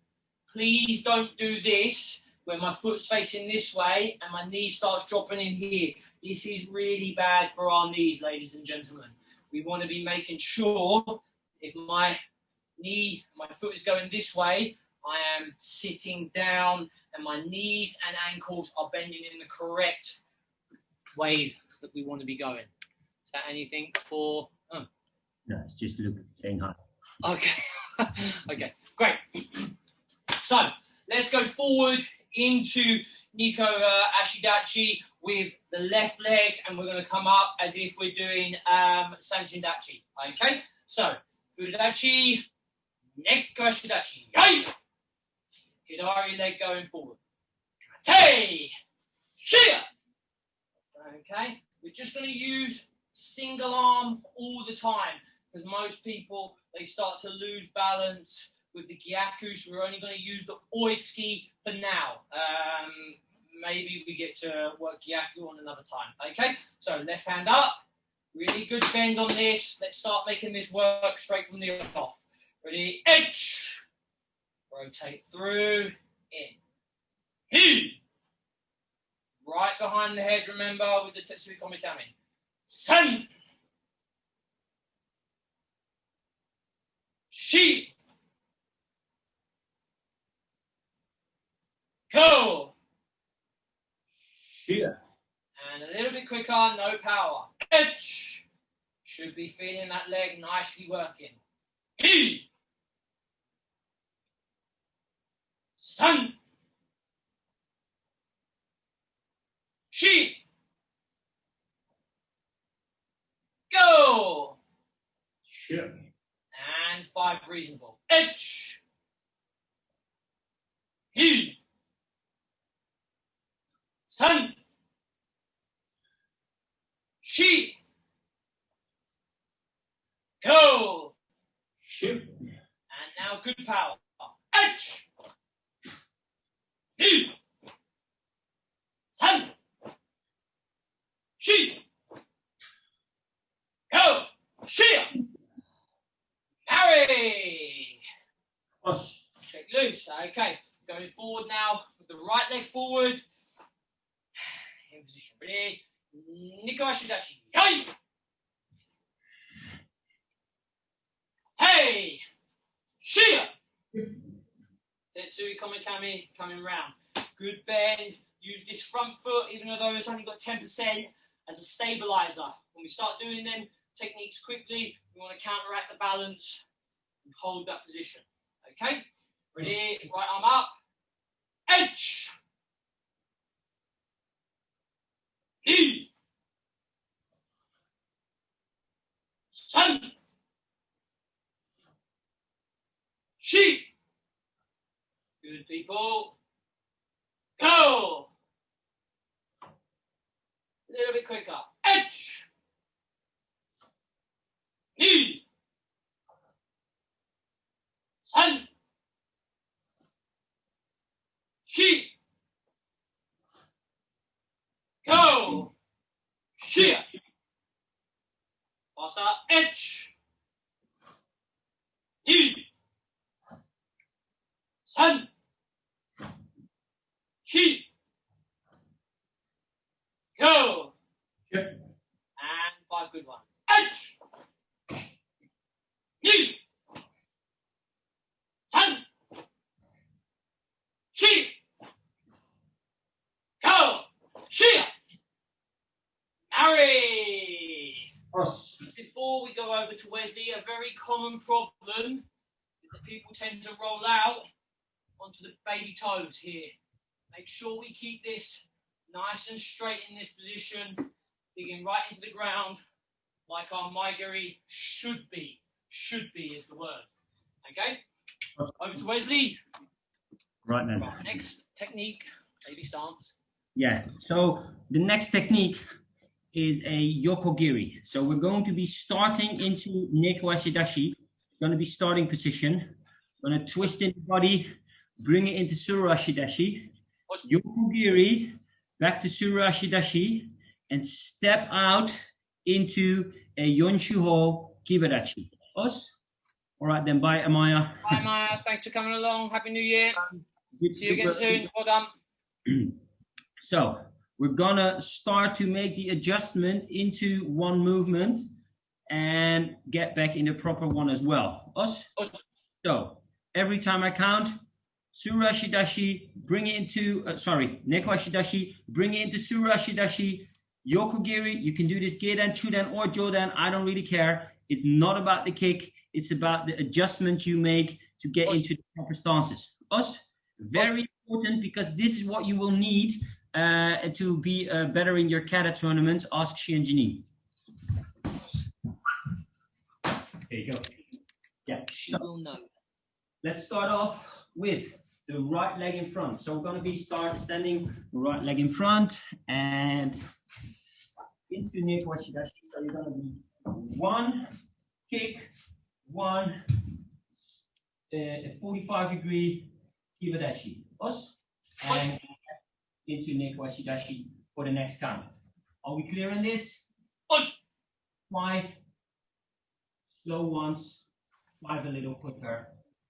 Please don't do this when my foot's facing this way and my knee starts dropping in here. This is really bad for our knees, ladies and gentlemen. We want to be making sure if my knee, my foot is going this way, I am sitting down and my knees and ankles are bending in the correct way that we want to be going. Is that anything for... Oh. No, it's just look, saying hi. Okay. Okay, great. So let's go forward into Nico Ashidachi with the left leg, and we're going to come up as if we're doing Sanchin Dachi. Okay, so Furadachi, Kakadachi, yai! Hidari leg going forward. Kate, shia. Okay, we're just going to use single arm all the time because most people, they start to lose balance with the gyaku, so we're only going to use the oiski for now. Maybe we get to work gyaku on another time. Okay, so left hand up, really good bend on this. Let's start making this work straight from the off. Ready, edge, rotate through, in, he. Right behind the head, remember, with the Tetsui Komikami. San, shi, go. Here. And a little bit quicker, no power. Edge. Should be feeling that leg nicely working. E. San. Shi. Go. Sure. And 5 reasonable. Edge. He. San. Shi. Go. Sure. And now good power. Edge. He. San. Shi. Go. Shia. Carry. Us. Shake loose. Okay. Going forward now with the right leg forward. In position. Ready? Nikawashidashi. Yai. Hey. Shia. Tetsui Komikami coming round. Good bend. Use this front foot, even though it's only got 10%, as a stabilizer. When we start doing them techniques quickly, we want to counteract the balance and hold that position. Okay? Ready? Right arm up. Edge. Knee. San. Shi. Good people. Go. A little bit quicker. Edge. Knee. San. Shi. Go. Shia. Faster. Edge. Knee. San. Shi. Go. Sure. And 5 good ones. Edge. Knee. San. Shi. Go. Shia. Marry. Us. Before we go over to Wesley, a very common problem is that people tend to roll out onto the baby toes here. Make sure we keep this nice and straight in this position, digging right into the ground like our Maigiri should be. Should be is the word. Okay? Over to Wesley. Right then. Right, next technique, baby stance. Yeah, so the next technique is a Yokogiri. So we're going to be starting into Nekawashidashi. It's going to be starting position. We're going to twist in the body, bring it into Surashidashi. Yokogiri, back to Surashidashi, and step out into a Yonshuho Kibedachi. Us? All right then, bye Amaya. Bye Maya, thanks for coming along. Happy New Year. See you again soon. Well done. So we're gonna start to make the adjustment into one movement and get back in the proper one as well. Us? So every time I count, Surashidashi, bring it into, Nekawashidashi, bring it into Surashidashi, Yokogiri. You can do this Gedan, Chudan, or Jodan. I don't really care. It's not about the kick. It's about the adjustment you make to get into the proper stances. Us? Very important, because this is what you will need to be better in your kata tournaments, ask Shi and Janine. There you go. Yeah. She will know. Let's start off with the right leg in front. So we're going to be standing right leg in front and into near Kakadachi. So you're going to be one kick, one 45-degree Kibedachi. Us and into near Kakadachi for the next count. Are we clear on this? Us. 5 slow ones, 5 a little quicker,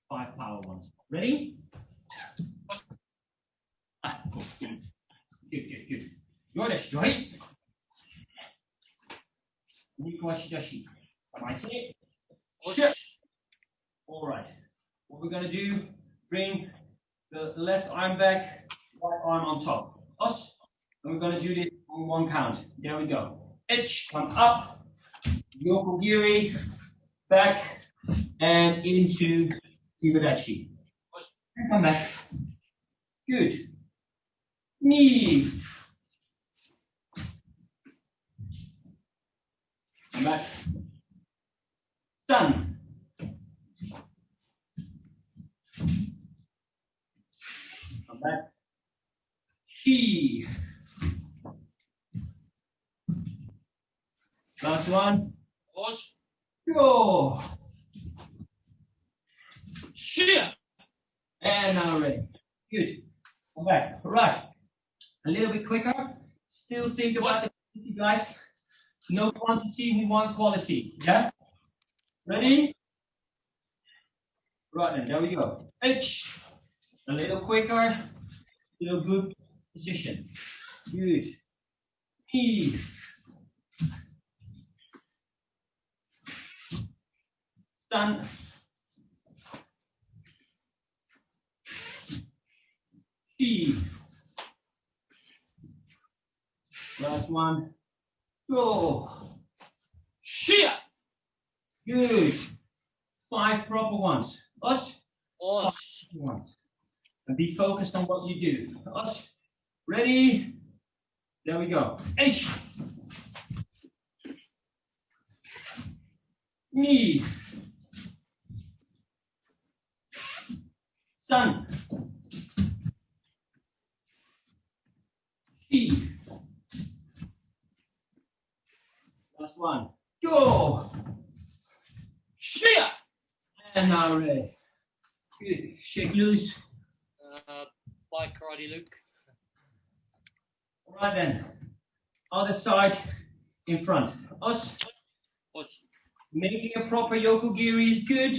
5 power ones. Ready? Ah, cool. Good. You're the straight. Kakadachi. Right it. Sure. All right. What we're gonna do? Bring the left arm back, right arm on top. Us. And we're gonna do this on 1 count. There we go. Edge, come up. Yokogiri, back, and into Kibedachi. And come back. Good. Knee. Come back. Sun. Come back. Chi. Last one. Us. Go. Shia. And now ready. Good. Come back. Right. A little bit quicker. Still think about the quality, guys. No quantity, we want quality. Yeah? Ready? Right then, there we go. H. A little quicker. Still good position. Good. E. Sun. E. Last one. Go. Shia. Good. 5 proper ones. Us. Us. Ones. And be focused on what you do. Us. Ready? There we go. Ish. Knee. Sun. Chi. Last one. Go. Shia. And now ready. Good. Shake loose. Bye, Karate Luke. All right then. Other side in front. Us. Us. Making a proper Yokogiri is good.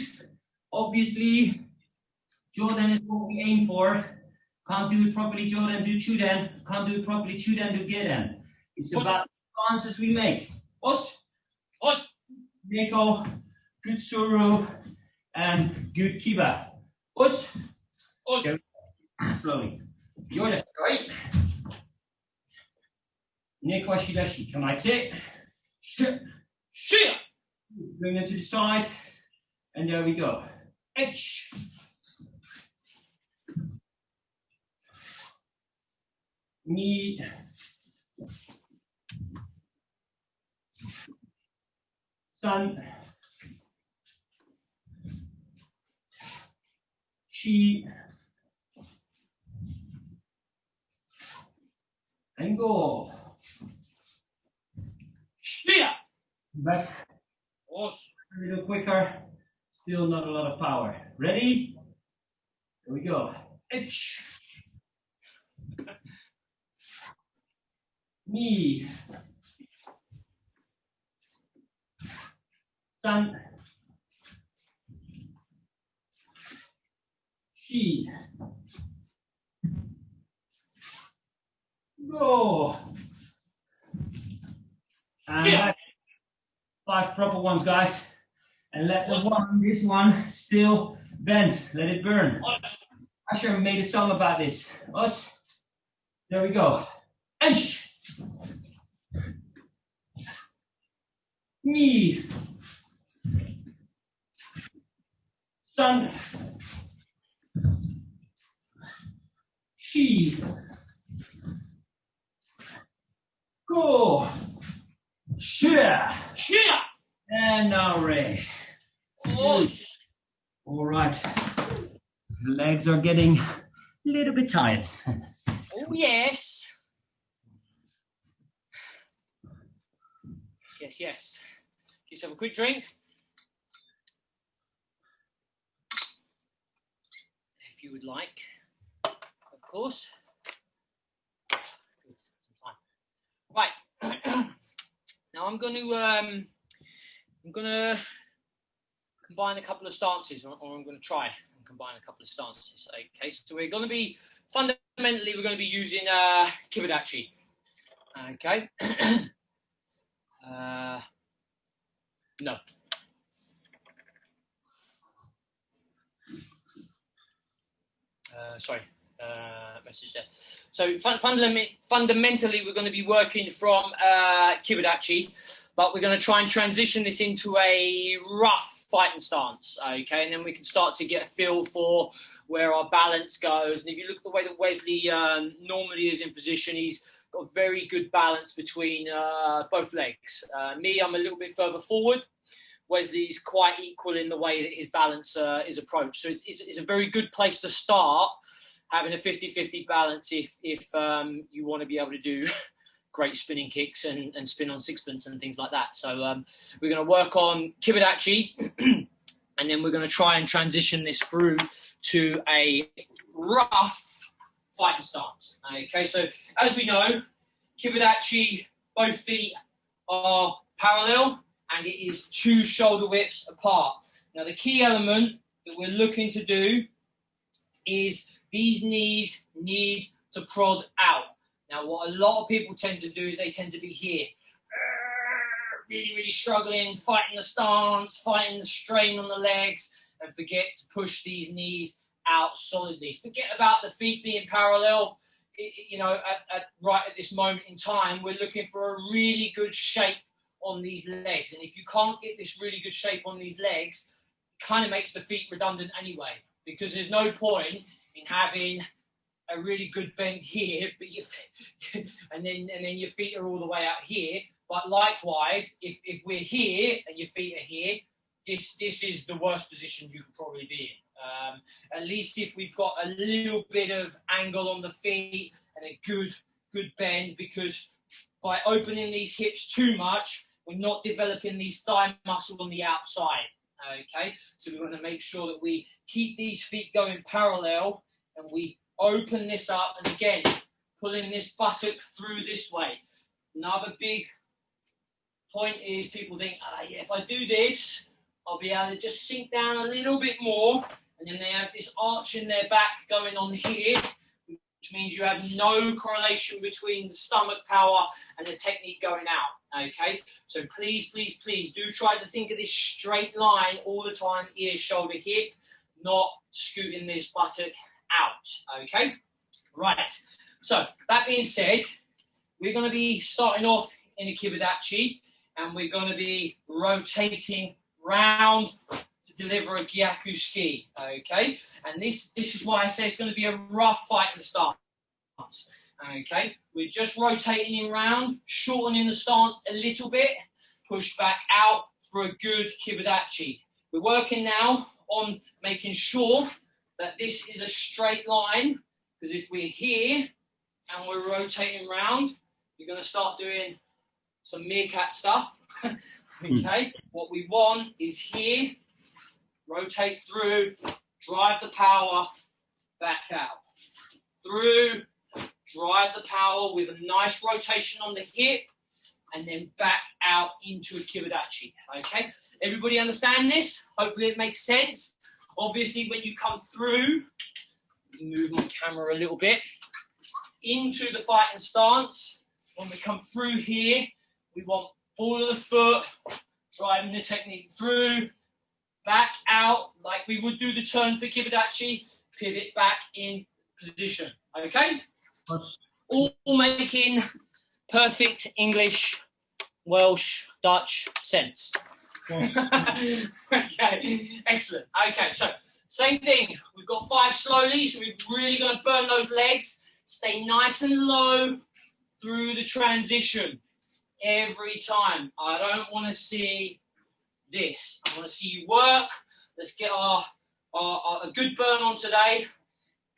Obviously, Jordan is what we aim for. Can't do it properly, Jordan, do Chudan. Can't do it properly, Chudan, do Gedan. It's about the answers we make. Us. Us. Neko, good Suru, and good Kiba. Us. Us. Okay. Slowly. You're the right. Neko Shidashi. Come on, sit. Shia. Bring them to the side. And there we go. H. Knee. Sun. Chi. And go. Shia. Back Us. a little quicker. Still not a lot of power. Ready? Here we go. H. Knee. Sun. Chi. Go. And Yeah. 5 proper ones, guys. And let this one still bend. Let it burn. Asher made a song about this. Us. There we go. Ish. Me. Sun. She. Go. Shia. And now Ray. Oh. All right. The legs are getting a little bit tired. Oh, yes. Yes. Give yourself a quick drink. If you would like, of course. Good. Some time. Right. Now I'm going to combine a couple of stances, or I'm going to try and combine a couple of stances. Okay, so we're going to be using Kibedachi. Okay. No. Sorry. Message there. So fundamentally, we're going to be working from Kibedachi, but we're going to try and transition this into a rough fighting stance. Okay, and then we can start to get a feel for where our balance goes. And if you look at the way that Wesley normally is in position, he's got very good balance between both legs. Me, I'm a little bit further forward. Wesley's quite equal in the way that his balance is approached. So it's a very good place to start, having a 50-50 balance if you want to be able to do great spinning kicks and spin on sixpence and things like that. So we're going to work on Kibedachi, and then we're going to try and transition this through to a rough fighting stance. Okay, so as we know, Kibedachi, both feet are parallel, and it is 2 shoulder widths apart. Now, the key element that we're looking to do is these knees need to prod out. Now, what a lot of people tend to do is they tend to be here, really, really struggling, fighting the stance, fighting the strain on the legs, and forget to push these knees out solidly. Forget about the feet being parallel. Right at this moment in time, we're looking for a really good shape on these legs, and if you can't get this really good shape on these legs, it kind of makes the feet redundant anyway, because there's no point in having a really good bend here, but and then your feet are all the way out here. But likewise, if we're here and your feet are here, this is the worst position you could probably be in. At least if we've got a little bit of angle on the feet and a good bend, because by opening these hips too much, we're not developing these thigh muscles on the outside. Okay, so we want to make sure that we keep these feet going parallel, and we open this up, and again, pulling this buttock through this way. Another big point is people think, if I do this, I'll be able to just sink down a little bit more, and then they have this arch in their back going on here, which means you have no correlation between the stomach power and the technique going out. Okay, so please do try to think of this straight line all the time, ear, shoulder, hip, not scooting this buttock out. Okay, right. So that being said, we're going to be starting off in a Kibedachi, and we're going to be rotating round to deliver a Gyaku ski. Okay, and this is why I say it's going to be a rough fight to start. Okay, we're just rotating him round, shortening the stance a little bit, push back out for a good Kibedachi. We're working now on making sure that this is a straight line, because if we're here and we're rotating round, you're going to start doing some meerkat stuff. Okay, what we want is here, rotate through, drive the power back out. Through, drive the power with a nice rotation on the hip, and then back out into a Kibedachi. Okay, everybody understand this? Hopefully it makes sense. Obviously, when you come through, move my camera a little bit, into the fighting stance, when we come through here, we want ball of the foot, driving the technique through, back out, like we would do the turn for Kibedachi, pivot back in position. Okay? All making perfect English, Welsh, Dutch sense. Okay, excellent. Okay, so same thing. We've got 5 slowly, so we're really going to burn those legs. Stay nice and low. through the transition every time. I don't want to see this. I want to see you work. Let's get a good burn on today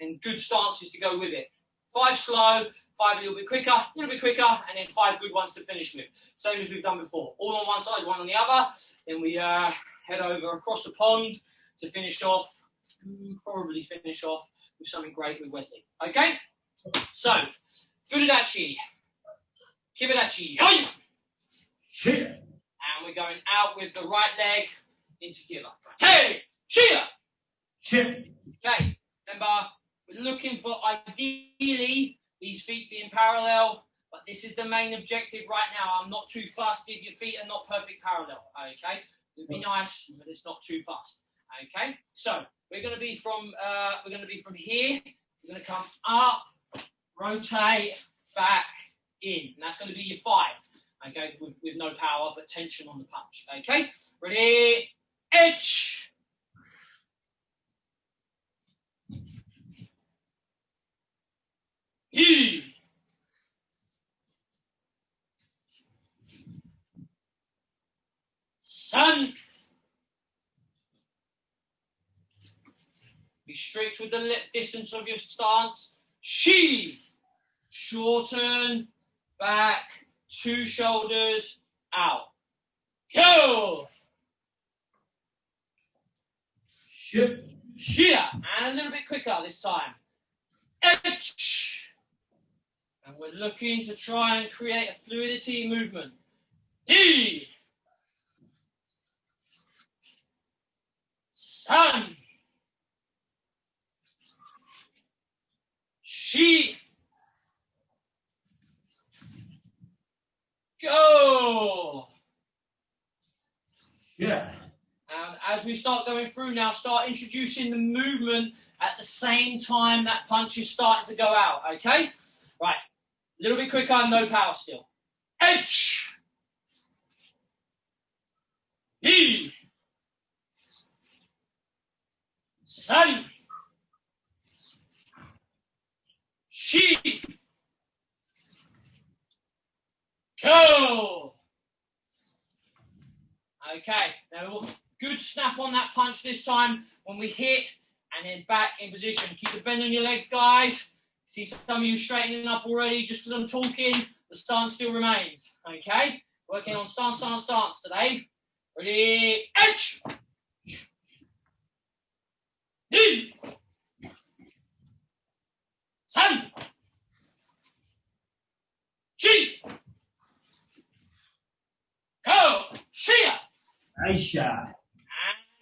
and good stances to go with it. 5 slow, 5 a little bit quicker, and then 5 good ones to finish with. Same as we've done before. All on one side, one on the other. Then we head over across the pond to finish off, probably finish off with something great with Wesley. Okay? So, Furadachi, Kibedachi, Shit. and we're going out with the right leg into Kiba. Hey, Shia! Chip. Okay, remember, we're looking for ideally these feet being parallel, but this is the main objective right now. I'm not too fussed if your feet are not perfect parallel, okay? It'd be nice, but it's not too fast, okay? So, we're going to be from here. We're going to come up, rotate, back, in. And that's going to be your 5, okay? With no power, but tension on the punch, okay? Ready? Edge! E. Sun. Be strict with the distance of your stance. She. Shorten, back, 2 shoulders, out. Go. Ship. Shia. And a little bit quicker this time. Edge. And we're looking to try and create a fluidity movement. E. Sun. She. Go. Yeah. And as we start going through now, start introducing the movement at the same time that punch is starting to go out, okay? Right, a little bit quicker, no power still. H. E. Sun. She. Go. Okay, now good snap on that punch this time when we hit and then back in position. Keep the bend on your legs, guys. See some of you straightening up already just because I'm talking. The stance still remains, okay? Working on stance today. Ready, H! E! Sun! Chi! Go! Shia! Aisha.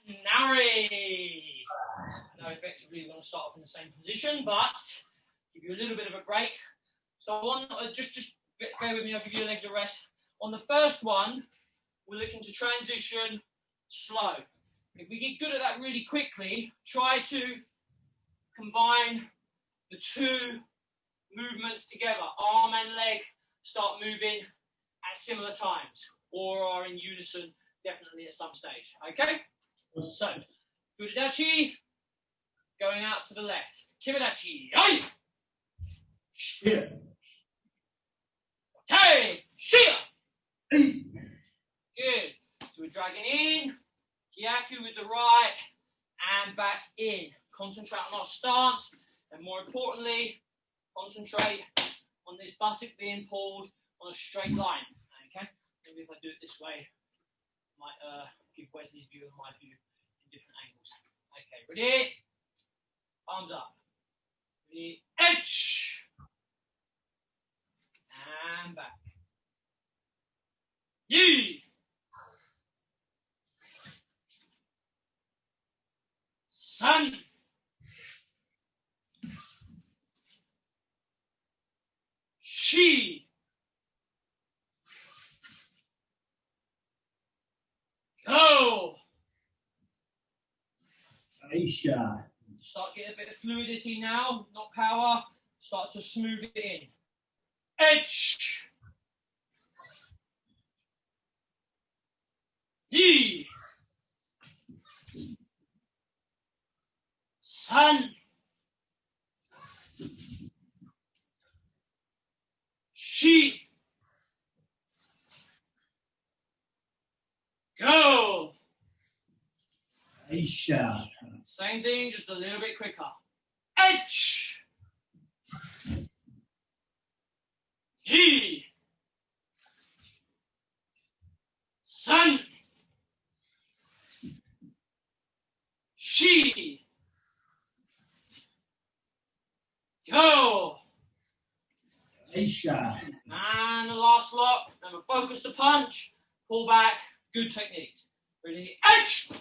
And Nari. I know effectively we're going to start off in the same position, but give you a little bit of a break. So on, just bear with me, I'll give you legs a rest. On the first one, we're looking to transition slow. If we get good at that really quickly, try to combine the 2 movements together. Arm and leg start moving at similar times or are in unison definitely at some stage. Okay? So, Furadachi, going out to the left. Kibedachi, oi! Ship. Okay, Shia! Good. So we're dragging in, Kyaku with the right, and back in. Concentrate on our stance, and more importantly, concentrate on this buttock being pulled on a straight line. Okay? Maybe if I do it this way, I might give Wesley's view and my view in different angles. Okay, ready? Arms up. Ready? Edge! And back. Yee! Sun! She! Go! Aisha. Start getting a bit of fluidity now, not power. Start to smooth it in. Edge! Yee! Sun! Shi. Go. Aisha. Same thing, just a little bit quicker. H. He. Sun. She. Go. Aisha. And the last lot. Remember, focus the punch. Pull back. Good techniques. Ready? H.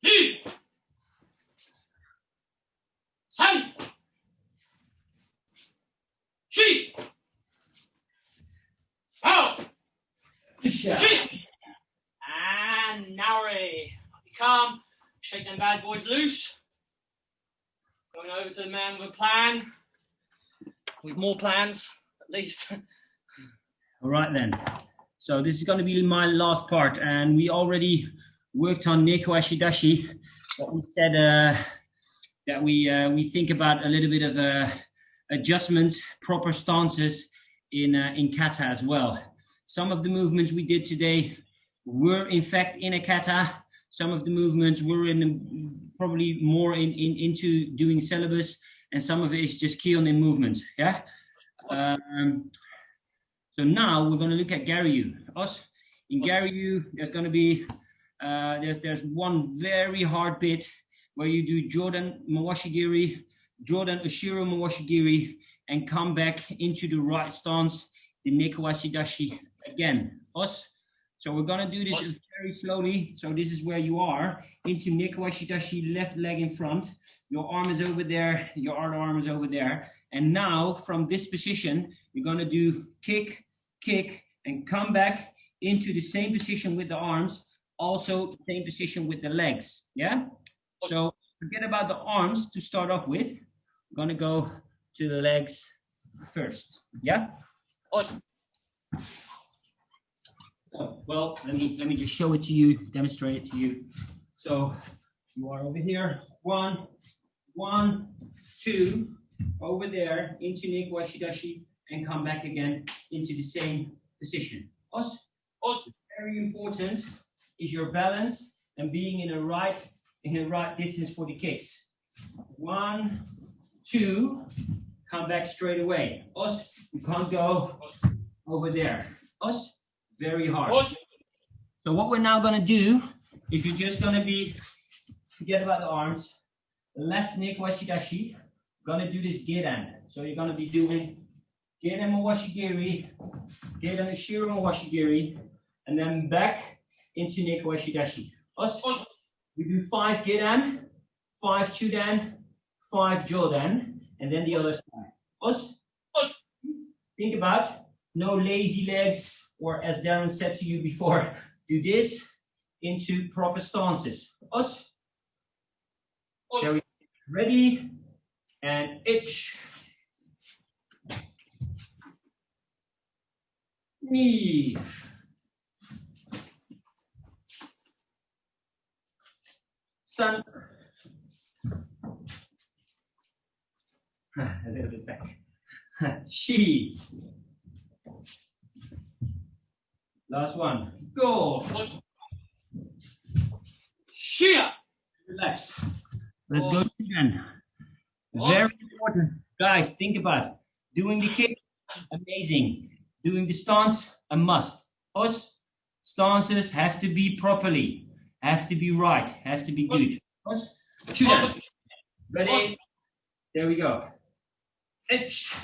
He. Sun. She. Go. Aisha. She. And Nauri. Be calm. Shake them bad boys loose. Going over to the man with a plan. With more plans, at least. All right then. So this is going to be my last part, and we already worked on Kakadachi. What we said that we think about a little bit of adjustments, proper stances in kata as well. Some of the movements we did today were in fact in a kata. Some of the movements were probably more into doing syllabus, and some of it is just key-on-in movements. Yeah. So now we're going to look at Garyu. In Garyu, there's going to be there's one very hard bit where you do Jordan Mawashigiri, Jordan Ushiro Mawashigiri, and come back into the right stance, the Nekawashidashi again. So we're going to do this very slowly. So this is where you are, into Nekawashidashi, left leg in front. Your arm is over there, your other arm is over there. And now from this position, you're going to do kick, kick, and come back into the same position with the arms, also the same position with the legs. Yeah? So forget about the arms to start off with. We're going to go to the legs first. Yeah? Awesome. Oh, well, let me just show it to you, demonstrate it to you. So you are over here. 1, 1, 2, over there into Nekawashidashi, and come back again into the same position. Also, very important is your balance and being in the right distance for the kicks. 1, 2, come back straight away. You can't go over there. Very hard. So what we're now going to do, if you're just going to be, forget about the arms, left Nekawashidashi, going to do this Gedan. So you're going to be doing Gedan Mawashigiri, Gedan Ushiro Mawashigiri, and then back into Nekawashidashi. We do 5 Gedan, 5 Chudan, 5 Jodan, and then the other side. Think about no lazy legs, or as Darren said to you before, do this into proper stances. Ready, and itch. Knee. Sun. A little bit back. She. Last one. Go. Shia. Relax. Let's go again. Very important. Guys, think about it. Doing the kick, amazing. Doing the stance, a must. Stances have to be properly, have to be right, have to be good. Ready? There we go. Itch.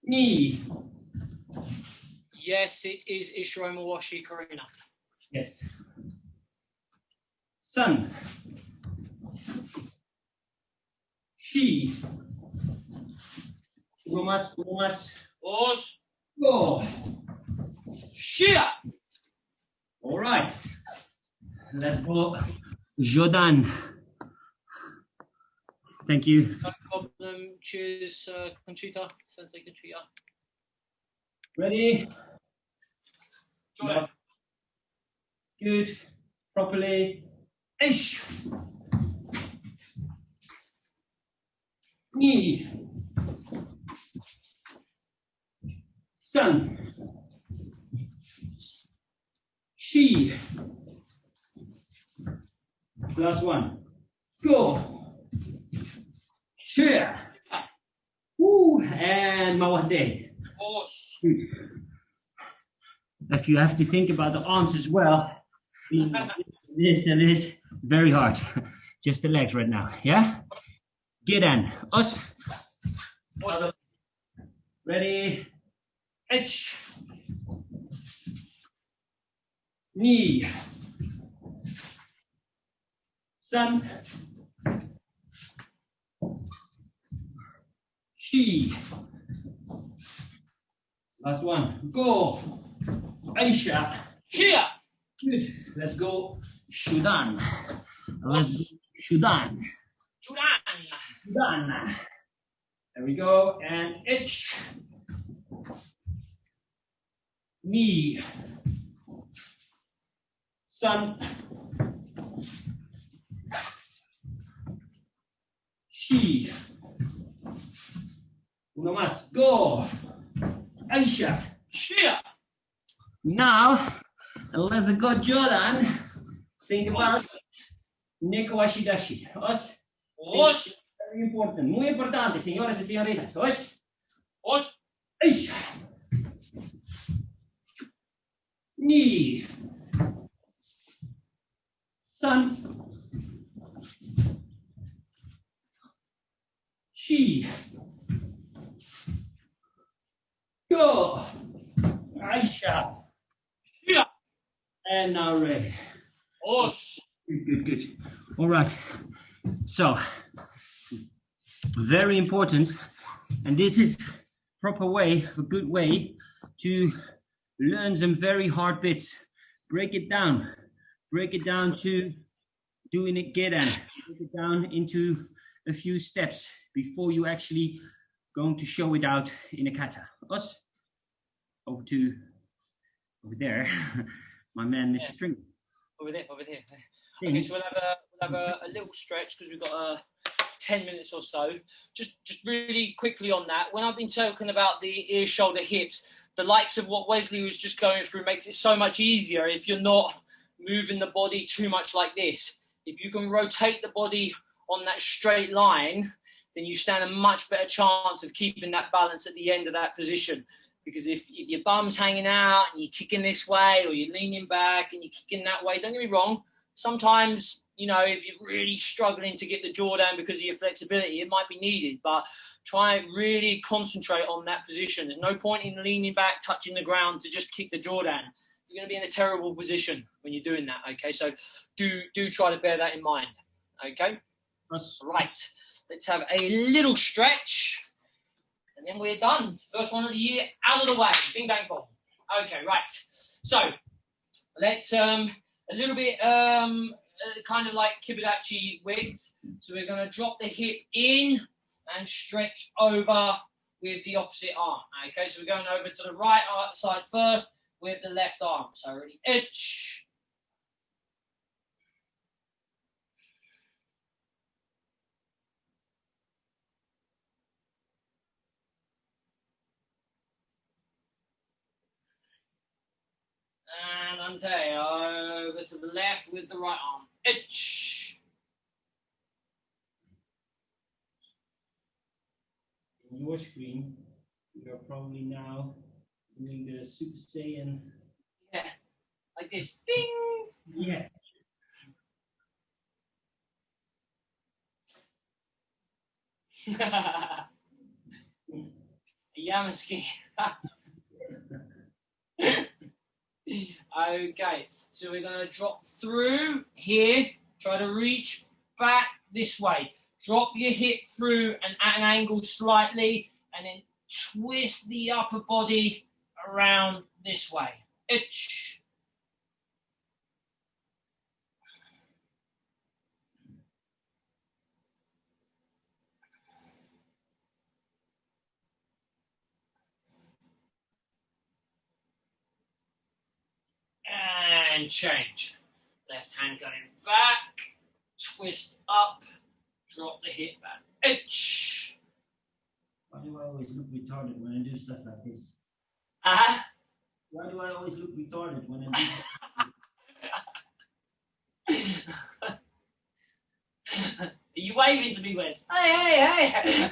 Knee. Yes, it is Ishiro Mawashi Karina. Yes. Sun. She. Umas. Go. Shia. All right. Let's go. Jodan. Thank you. No problem. Cheers, Conchita. Sensei Conchita. Ready? Join. Good. Properly. Ish. Ni. San. Shi. Last one. Go. Share. Woo. And mawate. If you have to think about the arms as well, this and this, very hard. Just the legs right now, yeah? Get in. Us. Ready. Edge. Knee. Sun. Shi. Last one. Go. Aisha. Here. Good. Let's go. Shudan. Let's go. Shudan. Shudan. There we go. And itch. Knee. Sun. Shi. Uno más. Go. Aisha. Shia. Now, let's go, Jordan. Think about Nekowashi Dashi. Os. Very important. Muy importante, señores y señoritas. Os. Os. Aisha. Ni. Sun. Shi. Go. Aisha. Yeah. And now ready. Osh. Good. All right. So, very important. And this is proper way, a good way to learn some very hard bits. Break it down. Break it down to doing it get in. Break it down into a few steps before you actually going to show it out in a kata. Us. Over there, my man, Mr. String. Over there. Okay, so we'll have a little stretch because we've got 10 minutes or so. Just really quickly on that. When I've been talking about the ear, shoulder, hips, the likes of what Wesley was just going through makes it so much easier if you're not moving the body too much like this. If you can rotate the body on that straight line, then you stand a much better chance of keeping that balance at the end of that position. Because if your bum's hanging out and you're kicking this way or you're leaning back and you're kicking that way, don't get me wrong, sometimes, you know, if you're really struggling to get the jaw down because of your flexibility, it might be needed. But try and really concentrate on that position. There's no point in leaning back, touching the ground to just kick the jaw down. You're going to be in a terrible position when you're doing that, okay? So do try to bear that in mind, okay? Right. Let's have a little stretch. And then we're done. First one of the year out of the way. Bing, bang, boom. Okay, right. So let's a little bit kind of like Kibedachi width. So we're going to drop the hip in and stretch over with the opposite arm. Okay, so we're going over to the right side first with the left arm. So ready, itch. And ante, over to the left with the right arm. Itch. In your screen, we are probably now doing the Super Saiyan. Yeah, like this. Ding! Yeah. Yamasuke. Okay, so we're going to drop through here, try to reach back this way. Drop your hip through and at an angle slightly, and then twist the upper body around this way. Itch. And change. Left hand going back, twist up, drop the hip back. Itch. do I always look retarded when I do stuff like this? Why do I always look retarded when I do stuff Are you waving to me, Wes? Hey, hey, hey!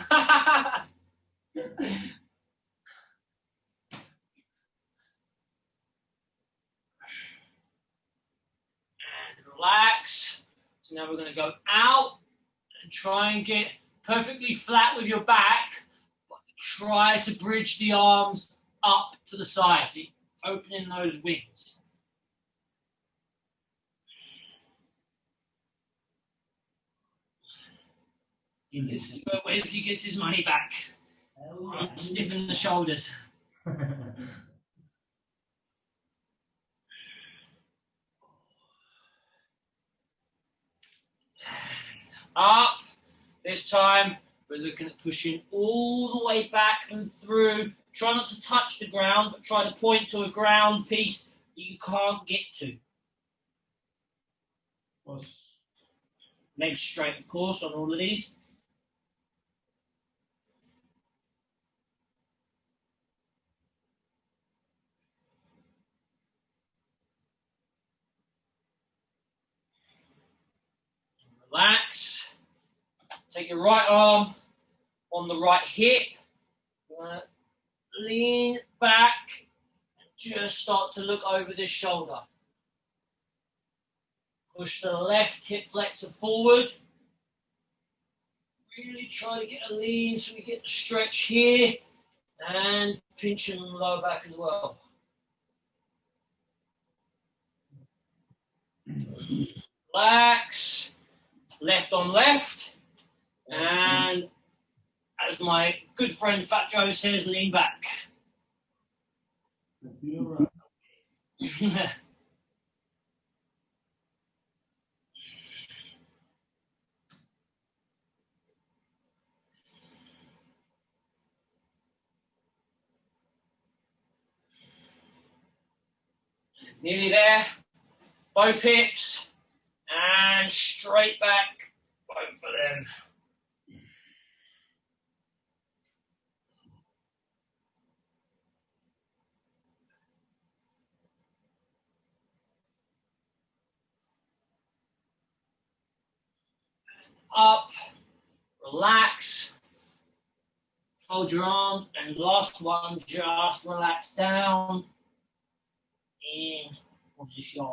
And relax. So now we're going to go out and try and get perfectly flat with your back. But try to bridge the arms up to the sides, opening those wings. This is where Wesley gets his money back. I'm stiffening the shoulders. Up. This time, we're looking at pushing all the way back and through. Try not to touch the ground, but try to point to a ground piece that you can't get to. Legs straight, of course, on all of these. Relax. Take your right arm on the right hip. Lean back. Just start to look over this shoulder. Push the left hip flexor forward. Really try to get a lean so we get the stretch here. And pinching the lower back as well. Relax. Left on left. And as my good friend Fat Joe says, lean back. Nearly there. Both hips. And straight back. Both of them. Up, relax, fold your arm, and last one, just relax down in position.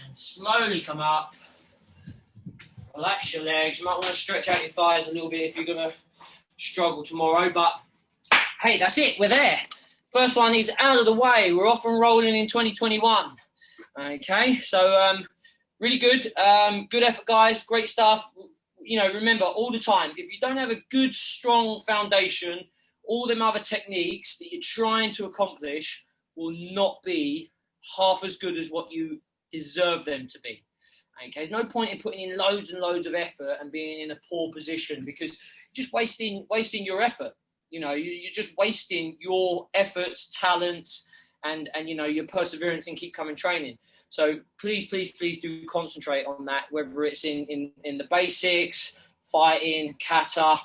And slowly come up, relax your legs. You might want to stretch out your thighs a little bit if you're going to struggle tomorrow, but hey, that's it, we're there. First one is out of the way. We're off and rolling in 2021. Okay, so really good. Good effort, guys. Great stuff. You know, remember all the time, if you don't have a good, strong foundation, all them other techniques that you're trying to accomplish will not be half as good as what you deserve them to be. Okay, there's no point in putting in loads and loads of effort and being in a poor position because you're just wasting your effort. You know, you're just wasting your efforts, talents, and you know, your perseverance and keep coming training. So please do concentrate on that, whether it's in the basics, fighting, kata,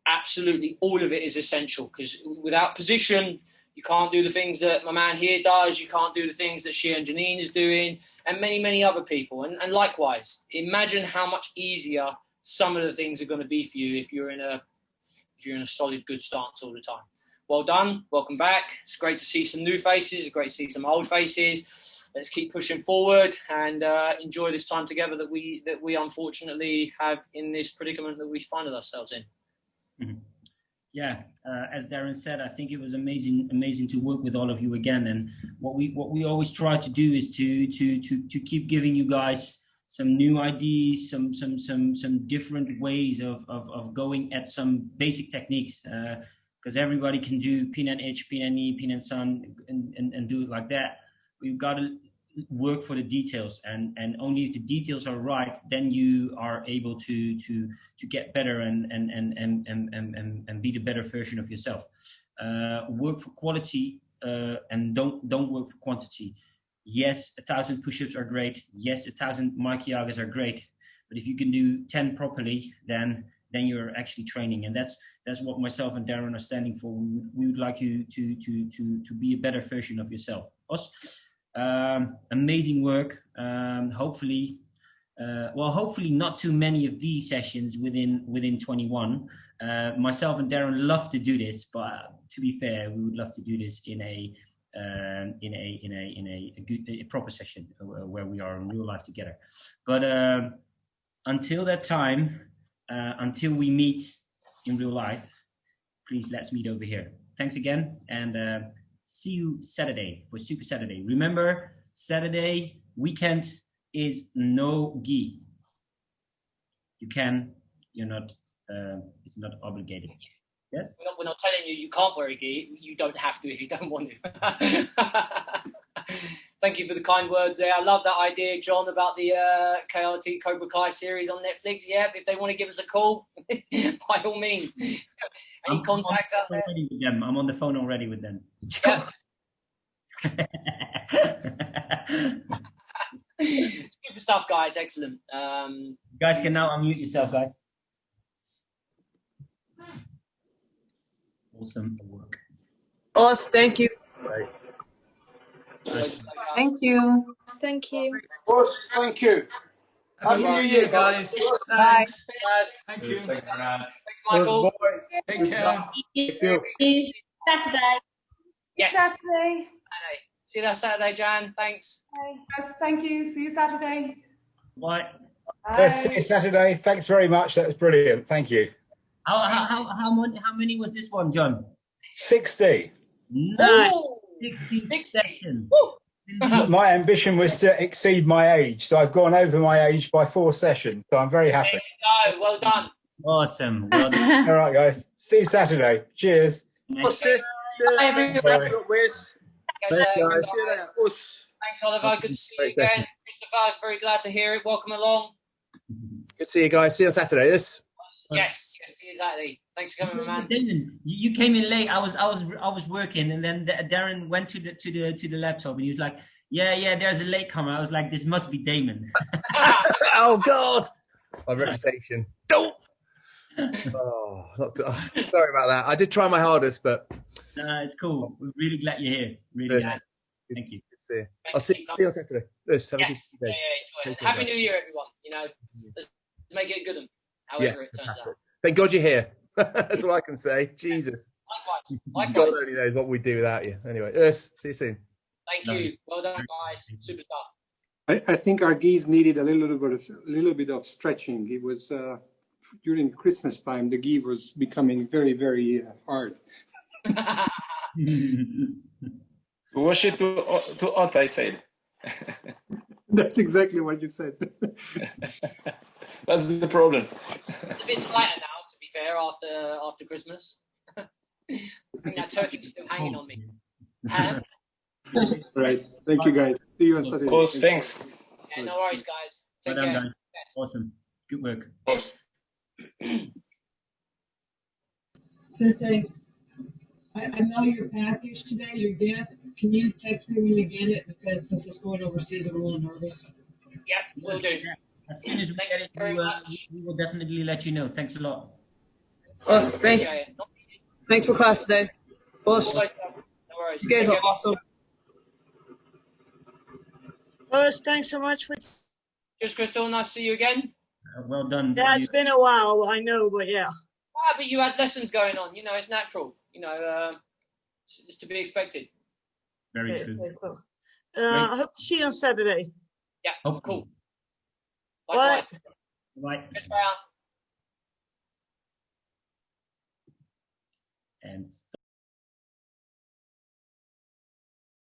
absolutely all of it is essential because without position, you can't do the things that my man here does, you can't do the things that Shia and Janine is doing, and many other people. And likewise, imagine how much easier some of the things are going to be for you if you're in a solid, good stance all the time. Well done. Welcome back. It's great to see some new faces. It's great to see some old faces. Let's keep pushing forward and enjoy this time together that we unfortunately have in this predicament that we find ourselves in. Mm-hmm. Yeah, as Darren said, I think it was amazing to work with all of you again. And what we always try to do is to keep giving you guys some new ideas, some different ways of going at some basic techniques, because everybody can do pin and hitch, pin and knee, pin and sun, and do it like that. We've got to work for the details, and only if the details are right, then you are able to get better and be the better version of yourself. Work for quality and don't work for quantity. yes, 1,000 push-ups are great. Yes, 1,000 Maikiagas are great. But if you can do 10 properly, then you're actually training. And that's what myself and Darren are standing for. We would like you to be a better version of yourself. Os, amazing work. Hopefully not too many of these sessions within 21. Myself and Darren love to do this, but to be fair, we would love to do this in a proper session where we are in real life together. But until that time, until we meet in real life, please let's meet over here. Thanks again, and see you Saturday for Super Saturday. Remember, Saturday weekend is no gi. You can, you're not, it's not obligated. Yes? We're not telling you can't wear a gi. You don't have to if you don't want to. Thank you for the kind words there. I love that idea, John, about the KRT Cobra Kai series on Netflix. Yeah, if they want to give us a call, by all means. Any contacts out there? I'm on the phone already with them. Yeah. Super stuff, guys. Excellent. You guys can now unmute yourself, guys. Awesome work. Boss, thank you. Right. Thank you. Thank you. Boss, thank you. Happy New Year, guys. Bye. Thanks. Guys. Thank you. Thanks, Michael. Take care. Saturday. Yes. Saturday. See you that Saturday, Jan. Thanks. Yes, thank you. See you Saturday. Bye. Yes, see you Saturday. Thanks very much. That was brilliant. Thank you. How many was this one, John? 60. Nice. Ooh, 60 sessions. My ambition was to exceed my age, so I've gone over my age by 4 sessions. So I'm very happy. There you go. Well done. Awesome. Well done. All right, guys. See you Saturday. Cheers. Bye, everyone. Thanks, Oliver. Good to see you again. Christopher, very glad to hear it. Welcome along. Good to see you guys. See you on Saturday. Yes, exactly. Thanks for coming, my man. Damon, you came in late. I was working, and then Darren went to the laptop, and he was like, "Yeah, there's a late comer." I was like, "This must be Damon." Oh God, my reputation. Don't. Oh, sorry about that. I did try my hardest, but it's cool. We're really glad you're here. Really glad. Thank you. Good to see you. I'll see you on Saturday. Let's have a good day. Yeah, enjoy it. Happy New Year, everyone. Let's make it a good one. However it turns out. Thank God you're here. That's all I can say. Jesus. Likewise. God only knows what we'd do without you. Anyway, see you soon. Thank you. Well done, guys. Super stuff. I think our geese needed a little bit of stretching. It was during Christmas time. The gi was becoming very, very hard. Wash it to hot, I said. That's exactly what you said. That's the problem. It's a bit tighter now, to be fair, after Christmas. I think that turkey's still hanging on me. Right. Thank you, guys. See you on Saturday. Of course, thanks. Yeah, no worries, guys. Take Well done, care. guys. Awesome. Good work. Of course. Sensei, I know your package today, your gift. Can you text me when you get it? Because since it's going overseas, I'm a little nervous. Yep, we'll do. As soon as we get it, we will definitely let you know. Thanks a lot. Boss, thanks for class today. Boss, No worries. you guys are awesome. Boss, thanks so much for. Just Crystal, nice to see you again. Well done. Yeah, it's been a while, I know, but yeah. But you had lessons going on. It's natural. It's to be expected. Very true. Very cool. I hope to see you on Saturday. Yeah, Hopefully. cool. Likewise. Bye. Bye. And